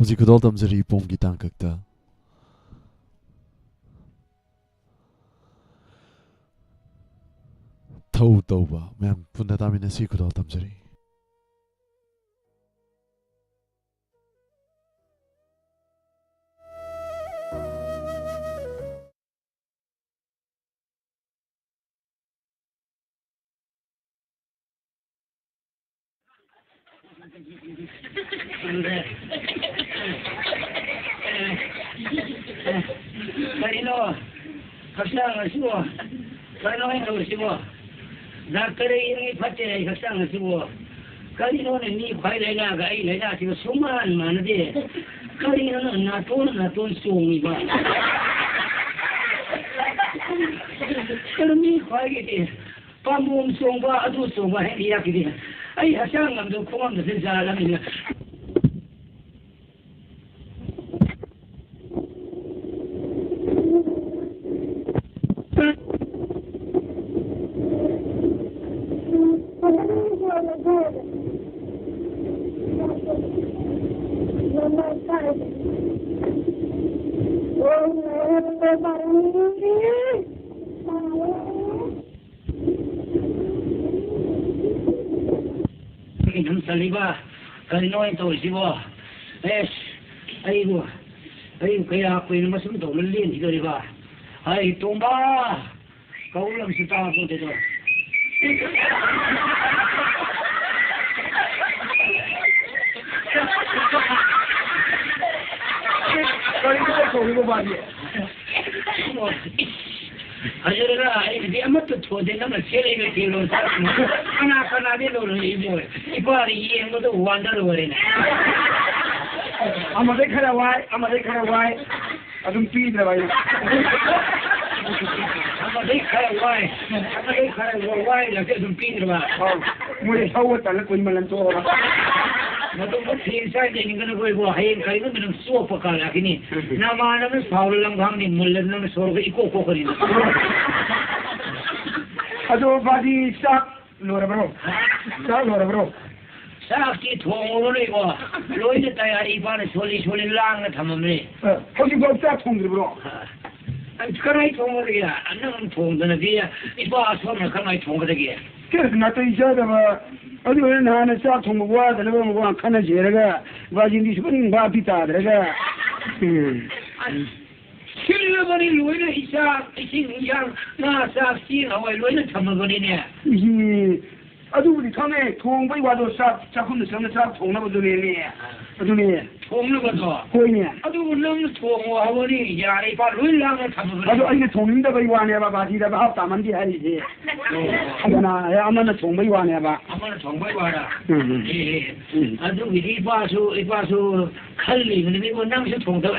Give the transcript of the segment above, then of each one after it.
Hꯧzik kadal tamzari pomgi tangkakta. Thau tauba ma'am punna tamina si kadal tamzari. Karino, kasang asuo. Karino ay asuo. Nakare yung ipate ay kasang asuo. Karino na ni pailay na ga ay na tiyo suman man de. Karino na natun sumi ba. Pero ni pailay pamum sung ba adu sung ba hindi yakidi. Ay kasang ang kumam na sa alam. Saliba, karino ito isibo. Es, ayo kaya ako yung mas mutulin dito diba? Ay tumba, kaulam si tapo dito. Karino ito isibo ba niya? Ajarlah, ini amat tu thode nama ceri ke kilo sah. Anak dia lor ini boy. Ibar ini yang tu wonder orang ni. Amat khara wai. Adum pi dah wai. Amat khara wai. Lagi adum pi dah wai. Mula tahu tak nak kau malam tu. Matu mesti saya ni kena kau buat hayat kau itu minum suap pakal lagi ni. Nama nama saul lang bang ni mulan nama sorga iko kori. Aduh badi sak lora bro. Sak ki thong lori ko. Loi ni tayari pan soli lang na thamam ni. Kau si bau sak thong bro. Sekarang thong lori ya. Anang thong tu nanti ya. Ibu asal nak kau thong kata dia. Kerana tu ijazah apa? Aduh ni nak sak thong buat, tapi buat kena jeraga. Bagi ni sebenarnya bawa pita jeraga. Sila bani loi na isa yang na sak sih awal loi na thamam bani ni. Aduh ni kau ni thong bayi wado sak cakun sana sak thong na betul ni. Aduh ni. Thong na betul. Kau ni. Aduh lang thong awal ni jari par loi lang na thamam. Aduh ini thong ni dah bayi wan ya bapa sih dah bapa taman dia hari ni. Aduh na ya aman na thong bayi wan ya bapa. Aman na thong bayi wan dah. Aduh ini ipasu kali ni kau nang si thong dah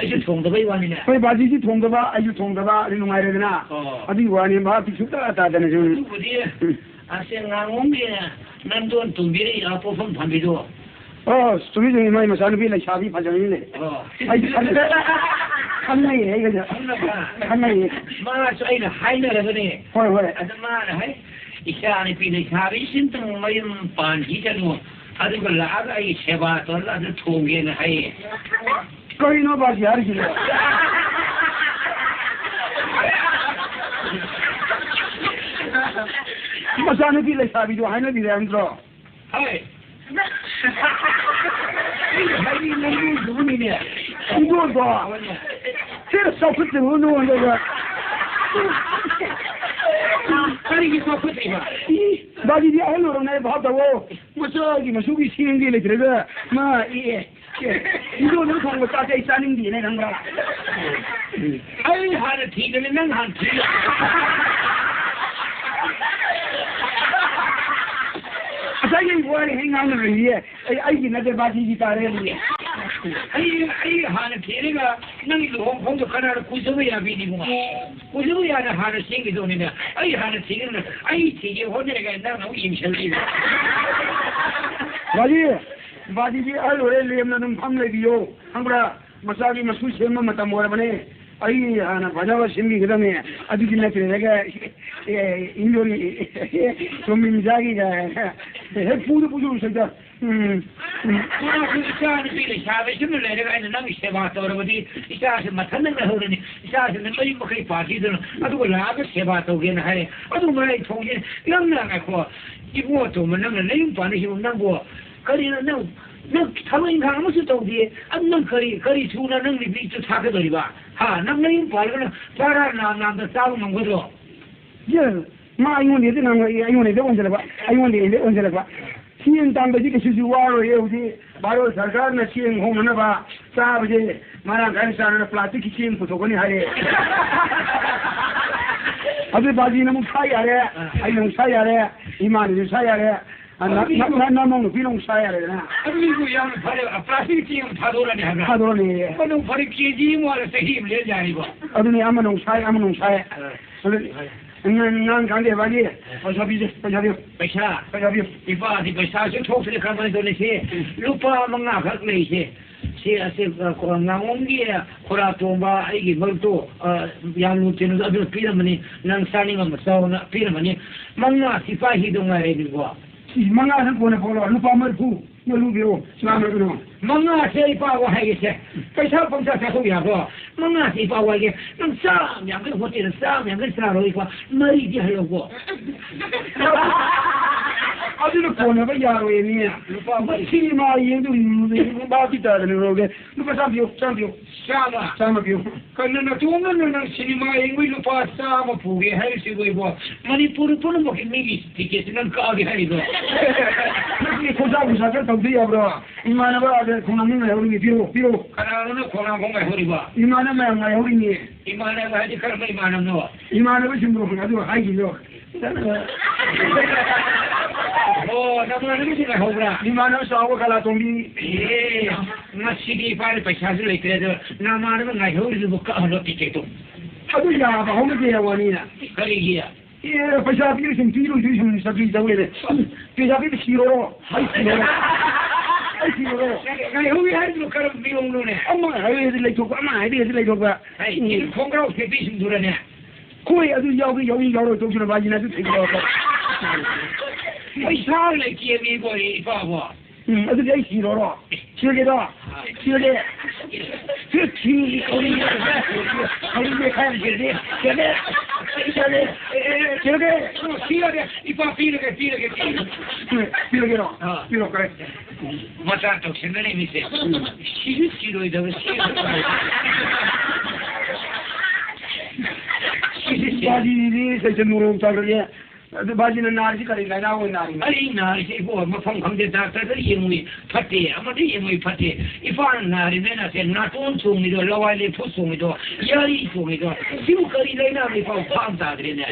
bayi wan ni. Kau bapa sih thong dah bapa, ayu thong dah bapa ni nungai reda na. Aduh wan ni bapa pisuk dah ada dah ni. Aduh dia. Asyik ngangong dia. Nantuan tumbiri apa pun pambil tu. Oh, tumbiri ni mai masalah bila syabi pasal ni. Oh. Ay, kan ni, ay kerja. Kan ni. Mana saya nak hai nak apa ni? Hoi. Ada mana hai? Isya ni pilih syabi sintang mai pan hijau tu. Ada kalau ada sebat atau ada thonggen hai. Kau ini apa sih hari ni? Masa ni pilih sabi tu, hai nak pilih antro. Hai. Hai ni nanti dulu ni. Ibu tu. Saya sakut tu dulu ni. Kali kita sakut ni. Bagi dia hello orang ni bahat tahu. Masa ki siang dia lagi ada. Ma Ibu ni kong macam saya saning dia ni nampak. Hai hari tiga ni nang hari. Saya buat hengang ni, ay nak berbagi kita ni. Ay hana kiri ga, nang itu Hong tu kerana kusuh ya bini bunga. Kusuh ya ada hana sing itu ni dah. Ay hana sing ni, ay sih Hong ni kan nang imsel ni. Bagi dia alur lem nanti pam lagi yo. Angkara masaki masuk sema mata mora mana. Ay hana banyak sing kita ni. Adi kita kira 인연이 좀민자기가 해부도 부주셨다. 그 이샤는 빌리 샤베시는 내가 있는 남이 세바도 어디 이샤는 맞는 거 흐르니 이샤는 뭐 이거 거의 파티들 아주 라가 세바도 게는 해 아주 뭐에 통해 남나가 거 이거 좀 남는 내용 반이 좀 남고 거리는 너 타면 가면 무슨 동디 안는 거리 주는 리 비트 타거들이 봐하 남는 발거는 자라나 남도 싸우는 거죠 예 마이온이 되는 거 아이온이 되고 언제 봐 아이온이 언제 봐 시행 당በ지 그 수수와로 예우지 바로 सरकार는 시행 홍는 봐 싸버지 마랑 간사는 플라스틱 시행 부족하니 하래 아들 바지는 뭐 사야래 아이는 사야래 이만이 사야래 나는 비농 사야래나 그리고 양 발에 플라스틱 지금 다 돌아니 하나 다 돌아니 그는 발에 깨지 뭐를 세힘 내자 이거 아들이 아무농 사야 난 간대 바지 어차피 배샤 이바디 배샤 톡스를 가만히 돌리시 루파 뭔가 갖네시 시아세 고랑옹기에 고라토바 이게 뭘또 양루티는 아주 피르머니 난 사닝가 무서우나 피르머니 뭔가 시파히 동아래는 망아는 보내 보러 루파mer 부 루비오 스나머로 뭔가 세이파고 하겠어 배샤 봉사 자소야고 뭔가 세이파고 이게 난 양그 호텔은 양그 사로 이거 머리지 하려고 아들을 보내봐 야로에니 시마 얘도 바기다는 거게 누가 삼비오 샤마비오 그는 동안은 시니마 잉위 루파 사마 부게 할 수고 이거 머니푸르 보는 거 미기 티켓은 가게 하이도 그게 고사고사가 더디야브라 이만하바 아들 공항에 우리 비로 하나는 공항에 허리봐 이만하면 나 우리니 이만하가 하지 그러면 이만하면 너 이만하면 심으로 가지고 하이기죠 나도 생각 해보라. 이만하면 싸우고 가라 동비 나 시기 빨리 배차를 그래도 나만은 나 효리도 못 가서 티켓도 하도 야바 홍게야 원이나 그러기야 예 배차비를 좀 뒤로 주시면 사기 잡으래 배차비도 싫어 하이 싫어 나 효리 할수 가서 비용로네 엄마 애들 레이토 엄마 애들 레이토 봐 이 콩가로 대비심 durane 코에 아주 여기 여러 동시에 바지나도 되고 이 사람을 기회비 거리 봐봐 아주 야 싫어라 싫게다 싫게 그치 거기 거기 가야 싫게 싫게 싫게 이봐 싫게로 그래 맞아 또 신나네 미세 싫어이다 바지니 세제 누름 자그게 바지는 나지 가리가 나오는 날이 아니 나지 뭐 무슨 관계 다들 예무이 파티 아무리 예무이 파티 이판 나리 내나세 나톤 총이도 라와리 포송이도 야리 총이도 시우거리 내나리 파운다들이네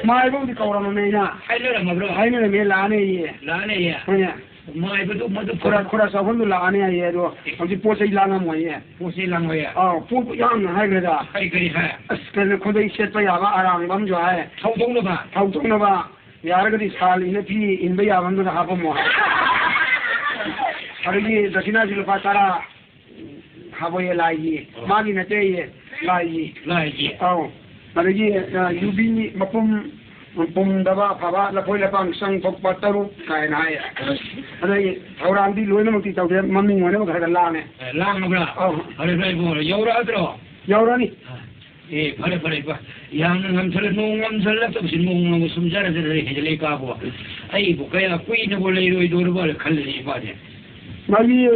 마이보디 거라는 내냐 할래라 마브로 아이는 매 라네예 그냥 마이보도 모두 코라서 혼도 라네 예도 어디 포세 라나 뭐예 포세 랑어야 포 양 하이그다 하이그리 하 그래서 거기 셋도 야가 아랑 밤 좋아해 타우동로 봐 야르거디 살 이네 비 인베 야반도 하고 뭐 아르기 दक्षिणा지로 파타라 하보에 라이지 마기네 때에 라이지 아르기 유비니 봄다바 바바 라포이라방 상폭바타루 카이나야 아르기 타우란디 로이노티 타우데 맘밍 원에 가다 라네 랑브라 아르베 뭐 여우라드로 여우라니 예, 바래 봐. 양은 감설 농감설라 또 무슨 농감 숨자라들 해질래 가고. 아이고 그야 꾸이는 원래 이러이도를 벌 칼리 봐네.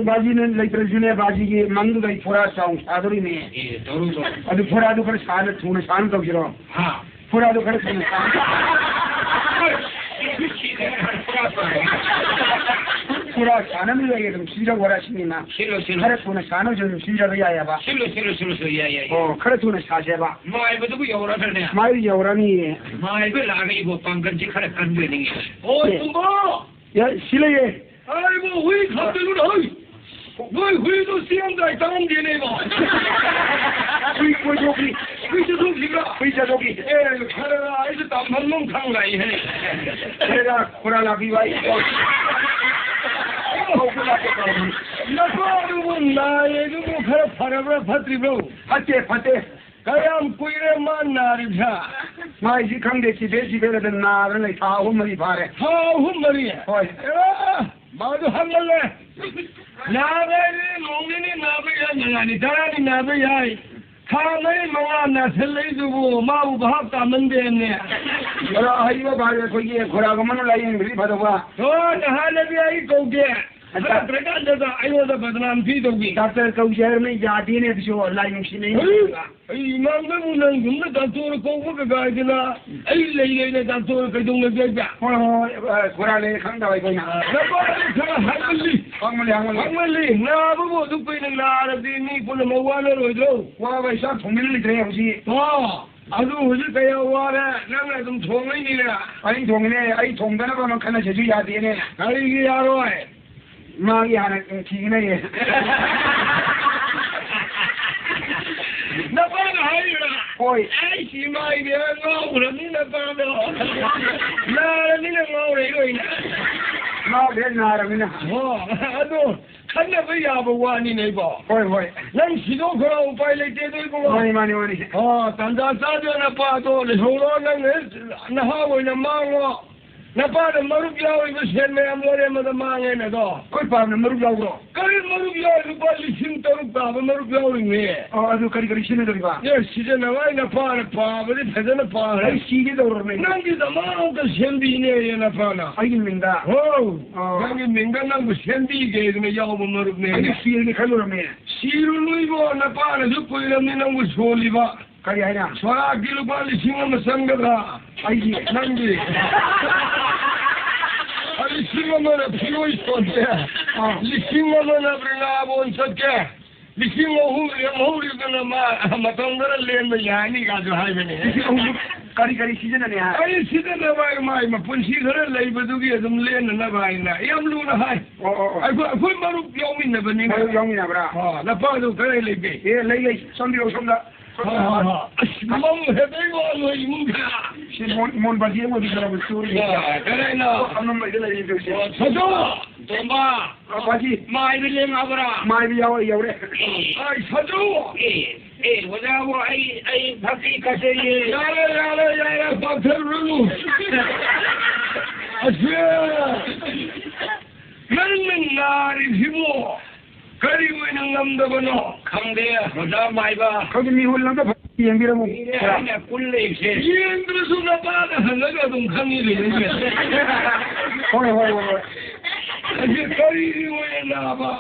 바지는 레이트르준에 바지기 만두가 이 포라 사웅 사도리네. 예, 도루도. 아주 포라도 그래 사는 투는 사는 더 싫어. 하. 포라도 그래 사는 사는. 포라 사는 게 좀 시작 원하십니까? 싫어. 그래 투는 사는 좀 시작을 해야 봐. 싫어. 예. 그래 투는 사세 봐. 마이버도 그 여우라들네. 마이 여우라니. 마이버 라가 이거 방간지 카레 간되는 게. tumbo. 야, 실례. 아이고, 왜 갑자기 그래? 왜 회도 시험자에 당황되네 뭐. 회자족이. 에, 카레라 아이스 땀한몸 강가이 해. 그래라 코라나 비와이. 나도 나에게 뭐 카레 파라브라 파트리브로. 파테. 가양 꾸이레 만나리자. 마이지 강대 집에서 나를 다 혼머리 바래. 혼머리. 어이. 마도 한 걸래. 나베리 몽니니 나베야 나니 다라니 나베야. 사나이 망아나 셀레이두고 마부 밥담은 되네. 그라 하이바 바래 거기에 고라고만 라인 그리 받아봐. 나하레비야 이 고게. हाँ प्रकार देता आयो तो बदनाम थी तो भी डॉक्टर को शहर में जाती ने जो लाइन से नहीं इमाम ने बोला घूमने डॉक्टर को वो कहा कि ना ऐ ले ले डॉक्टर को दूंगा क्या कोरा ले खंडा भाई कोई ना थोड़ा हंगली ना वो तो कोई ना रदी नहीं पुल मवाले रोजो वो वैसा फुमिल लिख रहे हैं उसी हाँ ಅದು ಹುಜು ಕೈಯವಾರೆ ನಂಗೆ ಅದನ್ನ ಥೋಂಗಿಲ್ಲ ಐ ಥೋಂಗನೆ ಐ ಥೋಂಗನ ಬನ ಖನ ಜಜು ಯಾದೇನೆ ಕೈಗೆ ಯಾರೋ ಐ मागी हाने ठीक नहीं है न पाना है ना कोई ऐसी माई दे ngau ni na pa do na ni na ngau रे कोई ना ngau de na ra mina ho ado khana ba ya ba wa ni nei ba कोई nang si do ko ro pai le te do ko mani ha tan da sa de na pa do le ho ro nang na ha wo na ma ngo na pa de maru yaw i ba sen me amore ma da ma nge na do कोई पाप ने मरु जाओ kari maru yaw lu ba li sin to ba ba maru yaw ni adu करी सीने दो बा ye si de na wa na pa ba de phede na pa आई सीगे दो में nang di da ma ngo ka sen di ne ye na pa na आई मिंदा ho nang di minga nang bu sen di ge ne yaw ba maru ne आई सीगे के खलो में siru lui bo na pa na du ko ila ni nang bu so li ba करी है ना swara gilu ba li sin ma sanga da आई nang di लिसिंग में फिर सोचे लिसिंग में ना बना बोल सके लिसिंग महूरी का मतंगर लेन में यानी का जो है मैंने करी सीजन ने है अरे सीजन ना भाई माय में पुंसी घर ले बदुगी तुम लेन ना भाई ना यम लू ना है कोई मारू योमी ना बनी योमी ना बरा हां ना पादो करे ले गए ये ले गई संदियो संदा मम है बेगो लो इमुंगा mon bazie mo di kara busturi करे ना हम में ले ये से सजो तोमा बाजी माय भी ले माबरा माय भी याव रे आई सजो वजह वो आई भक्ति कैसे ये यारे पत्थर रुनु अच्छा नन्नन नारी हिमो करी हुई नंगम दबनो खंगे वजह मायबा कभी मिहुल ना तो यंगिरा मु ने कुल्ले से यंगिरा सुना पाद हलगा तुम खंगी ले होय अजे करी हुई ना बा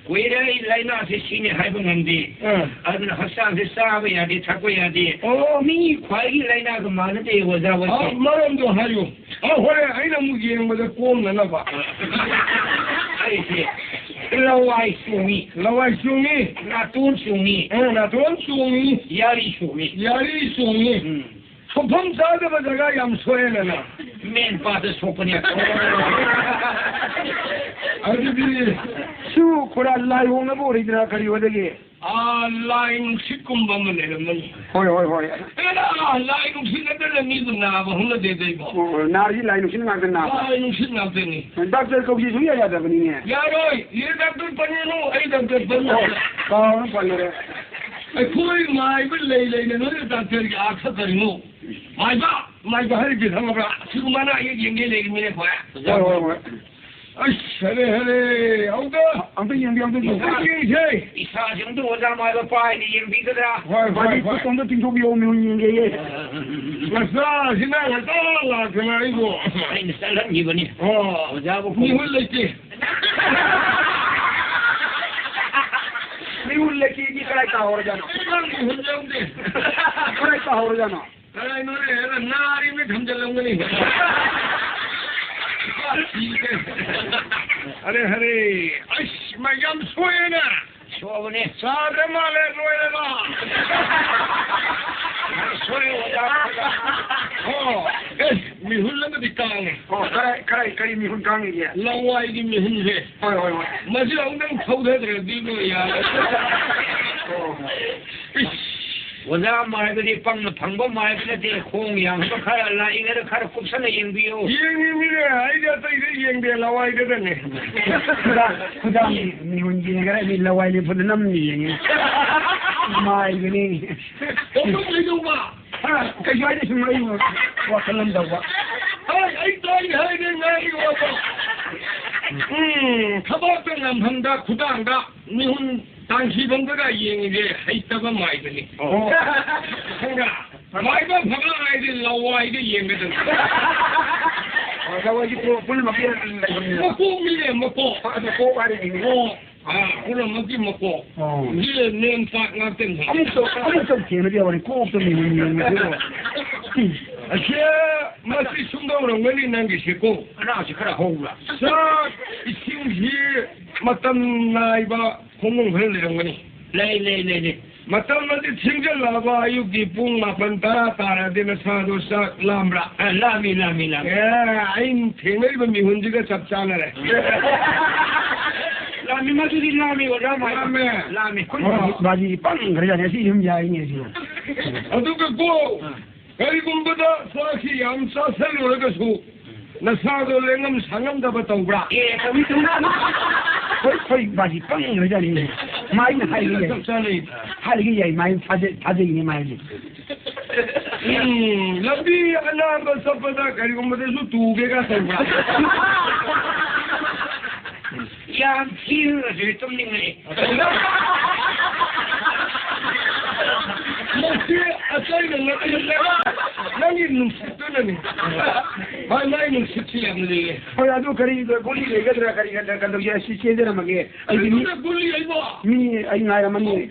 वेरे लाइना से सीने हाइबो नंदी अदन हसा से साबे यादे थको यादे ओ मी ख्वाई लाइना को मानते वजा वजा मरम जो हायो होरे आइना मुगे मदे कोम ना बा आई से लवाई सुमी ना तुन सुमी यारी सुमी 소품 싸다가 얌소에는 맨 빠져 소분이야 아주비 수 코라 라이 오나 보리드나 그리 오데게 아 라인 식금 보면 내려면 호이 에라 라인 식는데 니도 나봐 혼자 되고 나리 라인 식는 안 된다 라인 식는 안 되니 닥터 거기 주야 야다 버니네 야로 이 닥터 번이노 이 닥터 번이노 가운 번이래 कोई माइब ले नोरे डॉक्टर की आखा करिनो माइबा हर के हमरा सुमाना ये यंगे ले मिले खोया अरे औगा हम तो यंगे ये इसा जंदो वजा माइबा पाए नि यंगी कदा बाजी को तुम तो तीन सौ भी में यंगे ये मसा सिना लगा ला केना इगो आई नसलन जी बनी वजा वो नि हो लेके मिहुल की कराई का हो जाना कराई का हो जाना अरे नोरे नारी में हम चलूंगा नहीं अरे हरे अश मैं यम सोए ना सोने सारे माले नोए ना सोए हो जा हो मिहुल लग दिखाने हो कराई मिहुल कांगे ये लवाई की मिहुल है होय मजे उनके खौदे रे दीनो यार वजा माइबदी पंग फंगबो माइबदी खोंग yang तो खरा ला इधर खरा कुपसने यंबियो यंबिरे आइदे तो इधर यंबे लवाई दे ने खुदा मिहुल जी करे मी लवाई ले फुद नम नी ये माइबनी तो ले दो बा cái giấy này chúng lấy qua cái lần đầu á 아이 또이 내가 이거 타박도 남한다 구다한다 미혼 당시범들가 이행이게 했다고 말이더니 생각 말과 바가 아이들 나와 이게 이행거든 đâu cái cô cũng mà biết là 먹고 밀래 먹고 cô ba đi 그럼 먹기 먹고 이제 냄새 같은 거 ông trông tiền nó điều này cô tôi mình 마치 충동으로 걸리는 게 있고 하나씩 하나 호구라 이 팀시 맞던 나이바 공공 흘리는 거니 네네네네 맞던 나이 팀절 나봐 유기 뿡 마판 따라 되면 사도사 람라 라미 아인 테메리바 미혼지가 잡잖아래 라미 맞으리 라미 바지 빵 그러잖아요 지금 야인이 지금 어두고 그리고보다 사실 양사 살로가 수 나사도 랭엄 상엄다 봤다고라 예 거의 바지 빵 그러잖아요 많이 하이게 야이 많이 타제이니 많이 라비 하나 벗어보다 그리고보다 수2 개가 살고라 야 피우지 좀 님이 뭐지 아싸이는 나는 눈치떠는 나는 스치 않는데 허야도 그리 고리 얘기들아 그리 간다 야 시체들아 막에 아니 고리 이거 미 아이 나야만이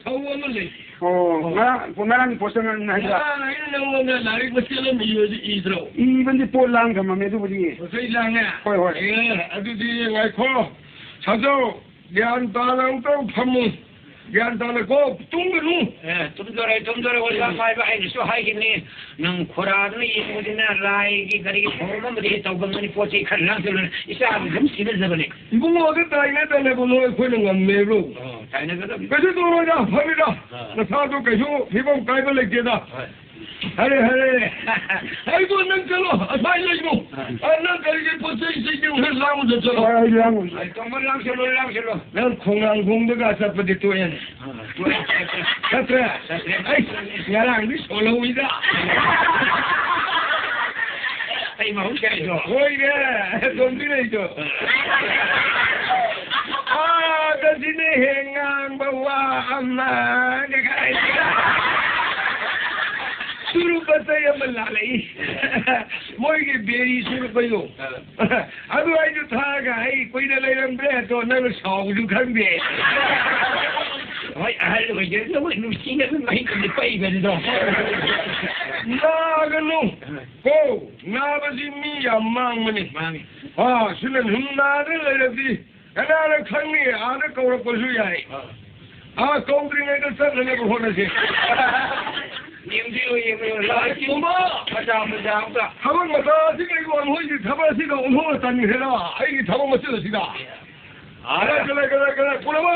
타오는 나랑 보상은 나이가 나는 나리 버스는 이들어 이번에 볼랑 가면 메두리 어서이랑네 호이 예 아두지 나이코 자조 얀다랑도 파문 얀다라고 뚱그루 좀 전에 올라 마이바 아니 수 하이기니 능 코라는 이모디나 라이기 가리기 보험을 했다고 포치 칼랑들은 이사람 좀 심해져버리 이거 어디다 이네들에 보는 거는 건 매로 다이네들 그래도 그러자 밥이다 나 사도 계속 비범 깔벌레 게다 하래 아이고 난 걸로 아사이고 난 걸게 포치 시중 흘라고 저저 아이랑 정말 랑실로 난 공항 공대가 잡아도 또야 사트라 아이 야랑 니 솔로이다 아이 마우샤이도 오이게 돈비네이도 아 다시네 행ang bawa amma 내가 suruh saya melalui moigi beri suruh bayo aduh ayo thaga ai koi na lairam bre to na sau du khang be oi ai lo ye lo nu sin na mai ni pai be do na ga lu ko na ba si mi ya mang mani silan hum na de le di ana na khang ni a na ko ro ko su yai kong dring ai ka sa le ko hona si 타박 맞아 지금 이거 안 보이지 타박시가 온호가 다니 해라 아이 타박 맞으시다 그래 꼬라봐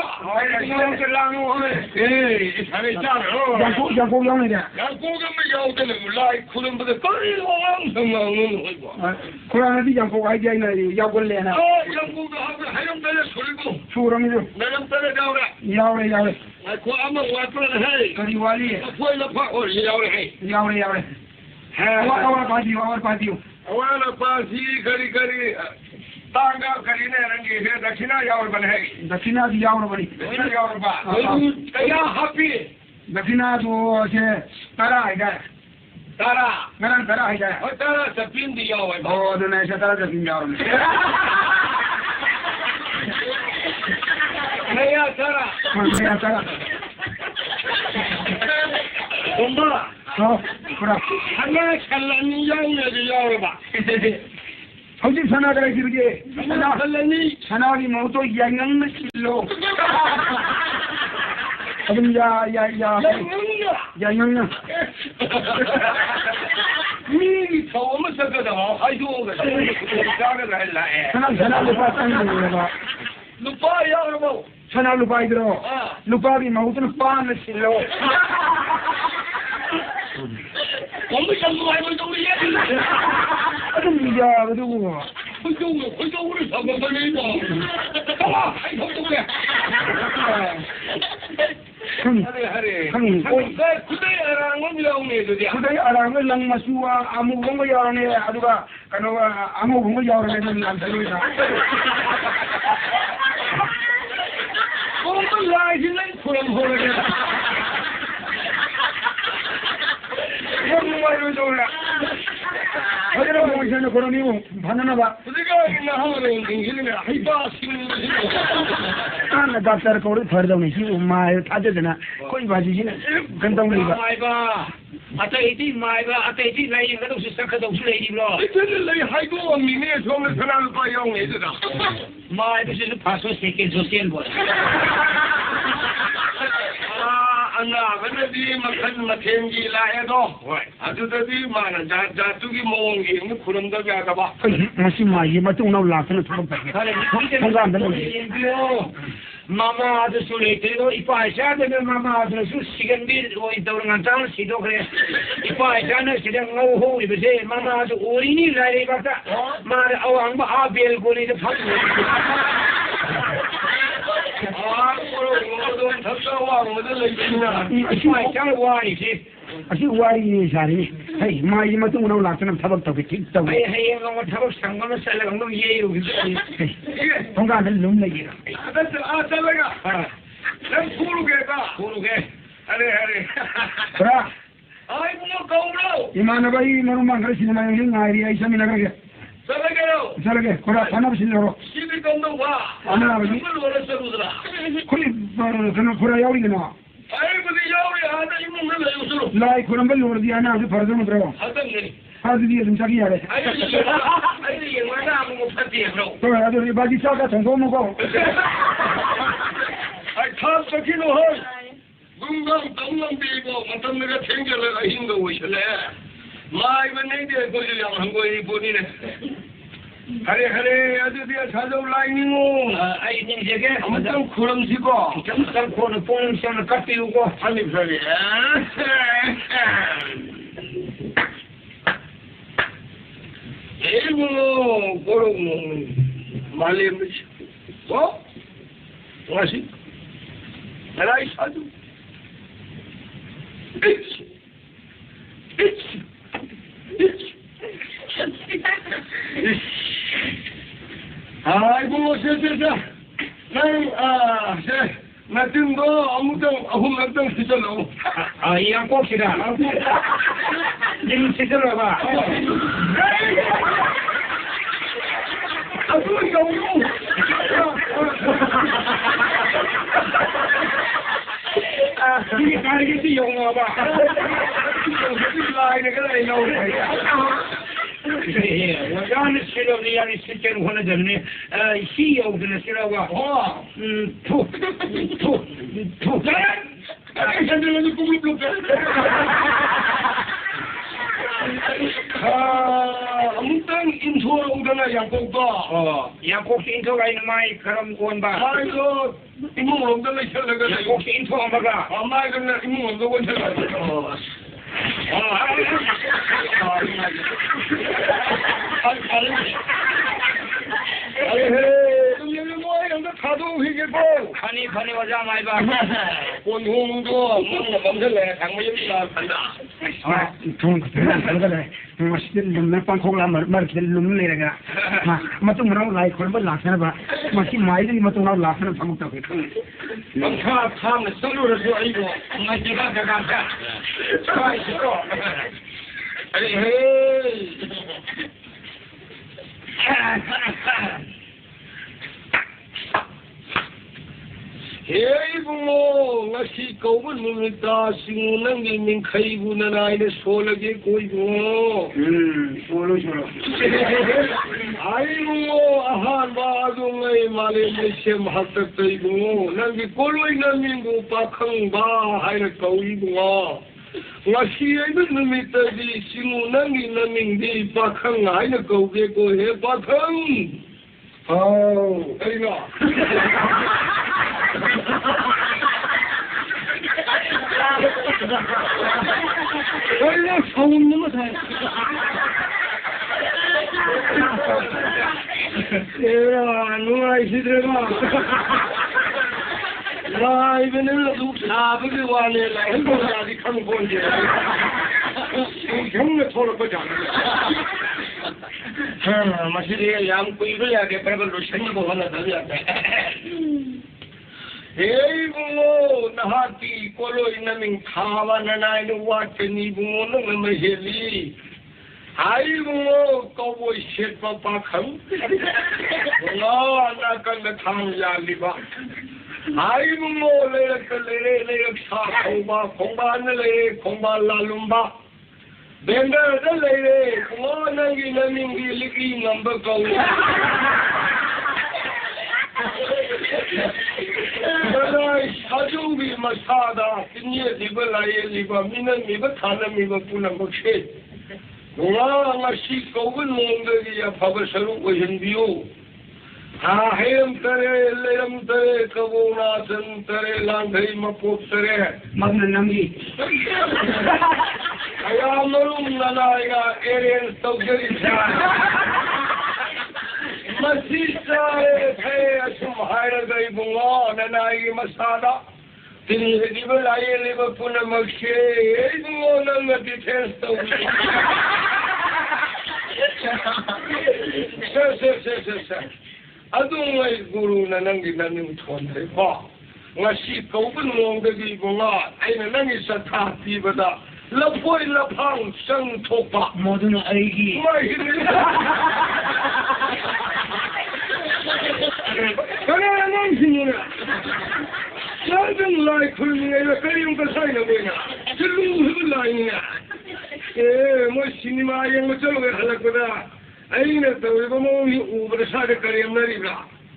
에이 잘해 양고 양이래 양고가 야우들 라이 쿠름보다 꼴랑 성나는 거고 코라나디 양고 아이디아이나 야골래나 양고가 하고 하영달에 소리고 수랑이죠 나랑달에 야오래 그 아마 와플은 해 그리 와리 보일러 파 야오래 야오래 아와 바디오 아와라 바시 거리 तांगा करीने रंगी है दक्षिणा यावर बन है दक्षिणा दी यावर बनी दक्षिणा यावर बा कया हापी दक्षिणा तो से तारा है तारा नरन तारा है और तारा सपिन दी यावर ओ तो नहीं से तारा सपिन यावर नया तारा तुम्बा पूरा हमें चलनी यावर बा हौजी सना करे किरगे सना की मौतो यांगन किलो अबन या यांगन 미 처음 썼거든 아이고 자가 할라 सना lupa sanग lupa यार सना lupa इधरो lupa की मौतो पान किलो我们什么还没都一样अरे मिया बदू 回头我什么都没有，干嘛还头都不 형님 그대 알아는 영내도지. 그대 알아는 랑마수와 아무 본거 여러네 아두가 그노가 아무 본거 여러네 남자입니다. 뭔가 라이즈는 그런 호르네. 정말 좋으라. 어디로 보시는 그런 이유 받는 봐. 그대가 있나 하는 정신이 하이바시는 나 답사를 거기 버려놓으니 시 엄마의 타저드나 거기 봐주시는 근동리가. 마이바. 아따이티 마이바 아따이티 라이인 것도 시작하도 술래이로. 이제는 내 하이고 미미의 정을 전하는 바 영내더라. 마이바는 파소 세계 조시엔 보. 안나 근데디 막한 마텐기 라해도 아주더디 많아 자투기 모은기 그런 데가 하다 봐. 마시 마이 마tung 나올 라서는 좀 봐. 뭔가 안 되는 마마 아주 술래이로 이파샤는 마마 아주 술 시간비 오이 떠오르는 장 시도 그래. 이파샤는 시장 오후 이제 마마 아주 오리니 라이 봤다. 말 아왕 아벨 고리도 파고. 그럼 답사와 뭐들 있냐? 이파샤는 와리지. 아시 와리 자리. 헤이 마이 마tung 나올 라서는 타박도 킥도. 헤이 뭐 타박 상관은 살아간 거 예요. 뭔가 안 되는 놈이야. 잘가. 난 고르게다. 고르게. 아래. 그라. 아이고 뭐 가오로. 이만하바 이만만 그러시는 마냥 나이리야 이sam이나 그게. 살아가요. 살게. 그라 하나부실로. 시비 건도 와. 하나부지. 이걸 원했어 보더라. 콜리 그는 그라 야우리나. 아이고 네 야우리 하다 이문 왜 요소로. 라이 그런 걸 요르디 하나 아주 버르는 들어. 하던니. 하드디 좀 자기 야래. 아이고 얘가 아무 못 파티에 그럼. 또 아주 바지 싸가 정도 먹고. 아이 탑석이노 헐. 문강 동남 비고 어떤 내가 챙겨내가 힘도 오실래. 마이번 내게 거기랑 한 거이 보니네. 하래 아주디야 찾아올라 이니모. 아이 닝제게 아무튼 그런 시고. 정상 코는 뽕상을 깎이우고 한입 소리. 일부 고르고 말리면서 뭐? 뭐하시? 나라이 사주. 아이고, 세세세. 나 지금 너 아무튼 아무튼 시절로. 이 양꼬치다. 님 시절로 봐. 아주 영웅. 이게 다르겠지 영어 봐. 라인에 그래 나오네. 예, 원하는 실험이 아니 실제로 원하자면 시오드는 실험과 투. 현재는 꿈을 꿀게. 아무튼 인소로 오거나 양복도. 양복시 인토가 있는 마이 그럼 원바. 아이고 이문 없는 셔러가. 양복시 인토 엄마가. 엄마 그냥 이문 없는 건 셔러. 가도 휘게고 가니 와자 마이 봐. 본홍도 멈춰래 장모님이라 간다. 좋은 것들 그래. 맛있는 놈네 빵콩라 말기들 놈네가. 맞좀 뭐라고 라이 그런 걸 나서나 봐. 맛이 마이들이 맞좀 나고 나서는 방법도 그래. 멍카 탐을 서로를 줘 이거. 맛이가 가가자. 맛있어. 아니 헤이. Hei ngasi kau pun meminta singunang gaming kaibunan ay na solagi ko ibu. Solo. Ay mo ahan bago ngay Malaysia mahatak tayo mo. Nang ikuloy namin mo pakang bahay na kau ibu nga. Ngasi ay na namita di singunang namin di pakang ay na kau ko he pakang. Oh, ay nga. 원래 성놈은 다 얘들아 누가 이시들아 لا يبني لدوك سابق والي لا يبني هذه كم قول كم نطول بجان ما شيء يام كوي بيا كبر بلوشني بقولنا ده Hey bungo nahati kolo inaming thawa nanay no watni bungo no maheli. Hai bungo kawo shit papa kham. No ana kan thang ya liba. Hai bungo le sa khomba khomba lalumba. Benga le bungo nangi naming liki number ko. Sajubi masada, tinye liba laye liba, mina miba thana miba puna mokshe. Nga ngasi kauban mongda ya phabasaru wajandiyo. Ha hem tare, leyam tare, kabona san tare, langdai mapop tare. Magna namgi. Aya marum nanaya, Arian Saugari Masisa hai asum haira gai bunga nanai masada tini liba laye liba puna makshe bunga nanga defense to sir adungai guru nanangi nanim thonre ba ngasi kauban mongda gi bunga aina nangi satha tibada lapoi lapang sang thopa moduna aigi Kaya nang sinuna. Sabi like kulmi ay karim kasay na bina. Tulung hulay niya. Mo sinima yang mo chalo kay halak ko na. Ay na tawi ko mo ubra sa karim na rin.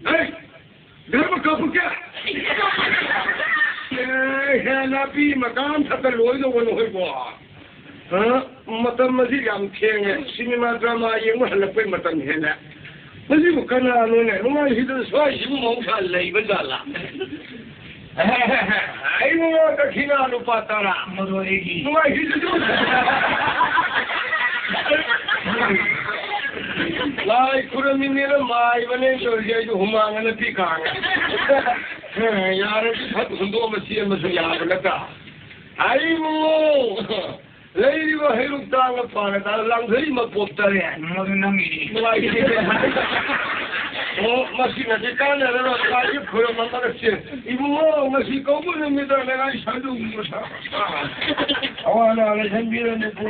Ay, garba ka po kya? Hanapi makam sa taloy na wano ko. Ha? Matam masig ang kiyang sinima drama yang mo halak ko matam hela. Masih bukan anu ni, rumah hidup suami mau salai betul. Ayo kita kena lupa tara, Modu aigi. rumah hidup. Lai kurang ini ramai, mana sorry itu humangan nanti kang. Yar itu satu masih yar leka. Ayo. Lady wa hiruk tang pa na lang thai ma pop ta ya Modu namgi. oh masi na ka na ro ka ji phuro ma ma se ibu masi ko bu ne mi da na ga sa du mu sa awala la san bi ne pu